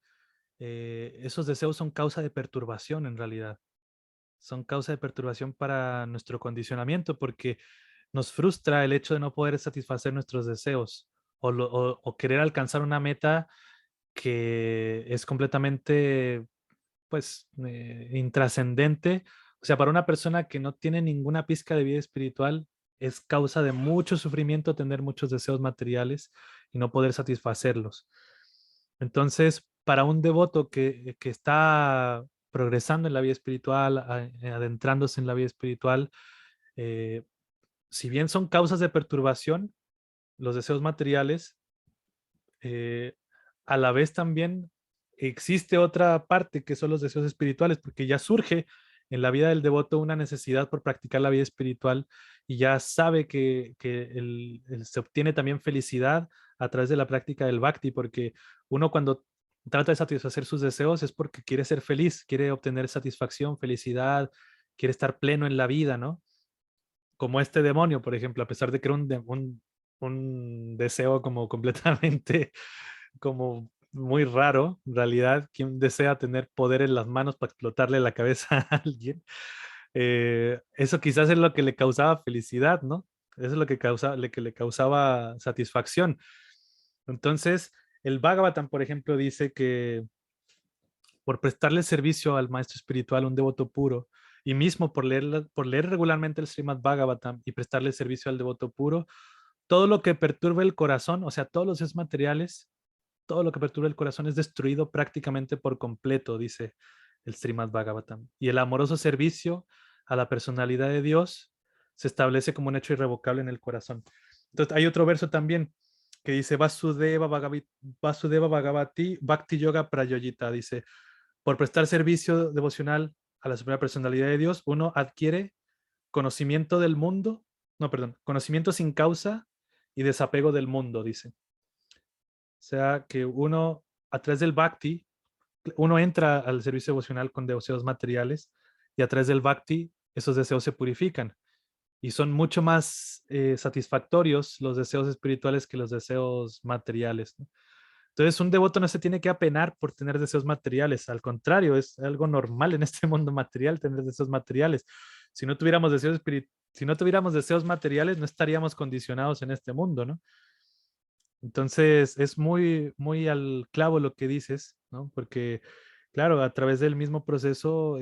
esos deseos son causa de perturbación en realidad. Son causa de perturbación para nuestro condicionamiento porque nos frustra el hecho de no poder satisfacer nuestros deseos o querer alcanzar una meta que es completamente, pues, intrascendente. O sea, para una persona que no tiene ninguna pizca de vida espiritual, es causa de mucho sufrimiento tener muchos deseos materiales y no poder satisfacerlos. Entonces, para un devoto que está progresando en la vida espiritual, adentrándose en la vida espiritual, eh, si bien son causas de perturbación, los deseos materiales, eh, a la vez también existe otra parte que son los deseos espirituales, porque ya surge en la vida del devoto una necesidad por practicar la vida espiritual y ya sabe que se obtiene también felicidad a través de la práctica del bhakti, porque uno cuando trata de satisfacer sus deseos es porque quiere ser feliz, quiere obtener satisfacción, felicidad, quiere estar pleno en la vida, ¿no? Como este demonio, por ejemplo, a pesar de que era un deseo como completamente como muy raro, en realidad, quien desea tener poder en las manos para explotarle la cabeza a alguien. Eso quizás es lo que le causaba felicidad, ¿no? Eso es lo que le causaba satisfacción. Entonces, el Bhagavatam, por ejemplo, dice que por prestarle servicio al maestro espiritual, un devoto puro, y mismo por leer regularmente el Srimad Bhagavatam y prestarle servicio al devoto puro, todo lo que perturbe el corazón, o sea, todos los deseos materiales, todo lo que perturba el corazón es destruido prácticamente por completo, dice el Srimad Bhagavatam. Y el amoroso servicio a la personalidad de Dios se establece como un hecho irrevocable en el corazón. Entonces, hay otro verso también que dice Vasudeva Bhagavati Bhakti Yoga Prayoyita, dice, por prestar servicio devocional a la suprema personalidad de Dios, uno adquiere conocimiento del mundo, no, perdón, conocimiento sin causa y desapego del mundo, dice. O sea, que uno, a través del bhakti, uno entra al servicio devocional con deseos materiales y a través del bhakti esos deseos se purifican y son mucho más satisfactorios los deseos espirituales que los deseos materiales, ¿no? Entonces, un devoto no se tiene que apenar por tener deseos materiales. Al contrario, es algo normal en este mundo material tener deseos materiales. Si no tuviéramos si no tuviéramos deseos materiales, no estaríamos condicionados en este mundo, ¿no? Entonces, es muy, muy al clavo lo que dices, ¿no? Porque, claro, a través del mismo proceso,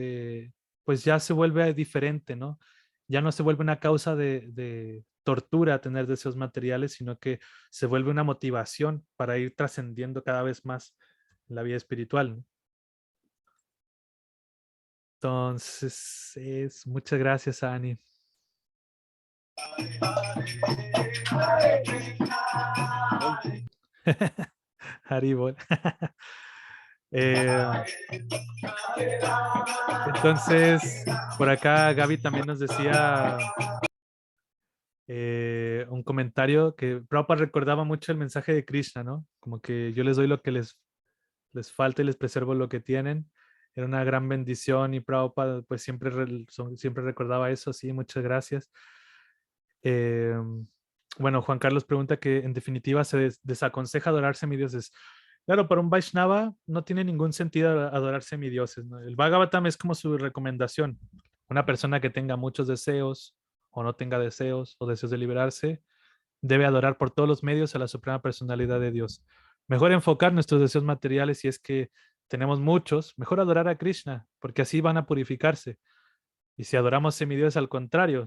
pues ya se vuelve diferente, ¿no? Ya no se vuelve una causa de tortura tener deseos materiales, sino que se vuelve una motivación para ir trascendiendo cada vez más en la vida espiritual, ¿no? Entonces, muchas gracias, Ani. Haribol. Entonces, por acá Gaby también nos decía un comentario que Prabhupada recordaba mucho el mensaje de Krishna, ¿no? Como que yo les doy lo que les falta y les preservo lo que tienen. Era una gran bendición y Prabhupada pues siempre recordaba eso, sí, muchas gracias. Bueno, Juan Carlos pregunta que en definitiva se desaconseja adorar semidioses. Claro, para un Vaishnava no tiene ningún sentido adorar semidioses, ¿no? El Bhagavatam es como su recomendación. Una persona que tenga muchos deseos o no tenga deseos o deseos de liberarse, debe adorar por todos los medios a la suprema personalidad de Dios. Mejor enfocar nuestros deseos materiales si es que tenemos muchos, mejor adorar a Krishna, porque así van a purificarse. Y si adoramos semidioses, al contrario,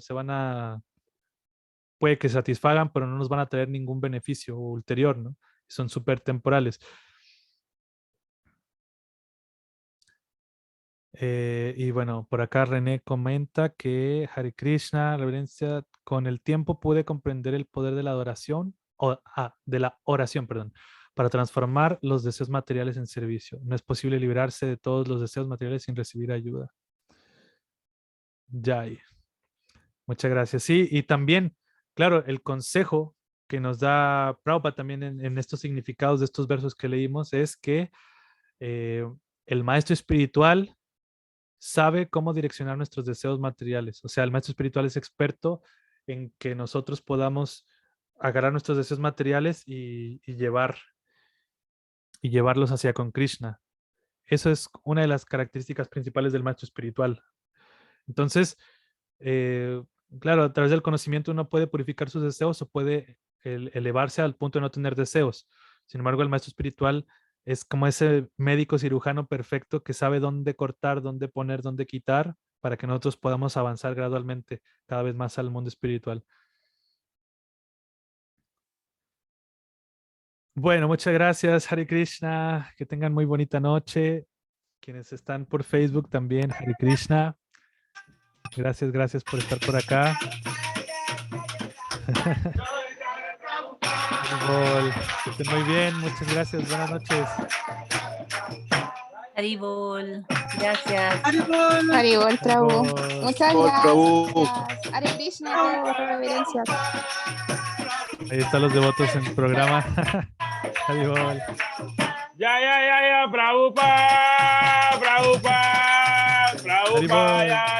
puede que satisfagan, pero no nos van a traer ningún beneficio ulterior, ¿no? Son súper temporales. Y bueno, por acá René comenta que Hare Krishna, reverencia, con el tiempo pude comprender el poder de la adoración, de la oración, perdón, para transformar los deseos materiales en servicio. No es posible librarse de todos los deseos materiales sin recibir ayuda. Jai. Muchas gracias. Sí, y también, claro, el consejo que nos da Prabhupada también en estos significados de estos versos que leímos es que el maestro espiritual sabe cómo direccionar nuestros deseos materiales. O sea, el maestro espiritual es experto en que nosotros podamos agarrar nuestros deseos materiales y llevarlos hacia con Krishna. Eso es una de las características principales del maestro espiritual. Entonces, claro, a través del conocimiento uno puede purificar sus deseos o puede elevarse al punto de no tener deseos. Sin embargo, el maestro espiritual es como ese médico cirujano perfecto que sabe dónde cortar, dónde poner, dónde quitar, para que nosotros podamos avanzar gradualmente cada vez más al mundo espiritual. Bueno, muchas gracias, Hare Krishna. Que tengan muy bonita noche. Quienes están por Facebook también, Hare Krishna. Gracias por estar por acá. Que estén muy bien, muchas gracias, buenas noches. Haribol. Gracias. Haribol, Prabhu. Haribol. Muchas Haribol, Prabhu. gracias. Hare Krishna, Prabhu, reverencias. Ahí están los devotos en el programa. Haribol. Ya, Prabhupada, Haribol. ya.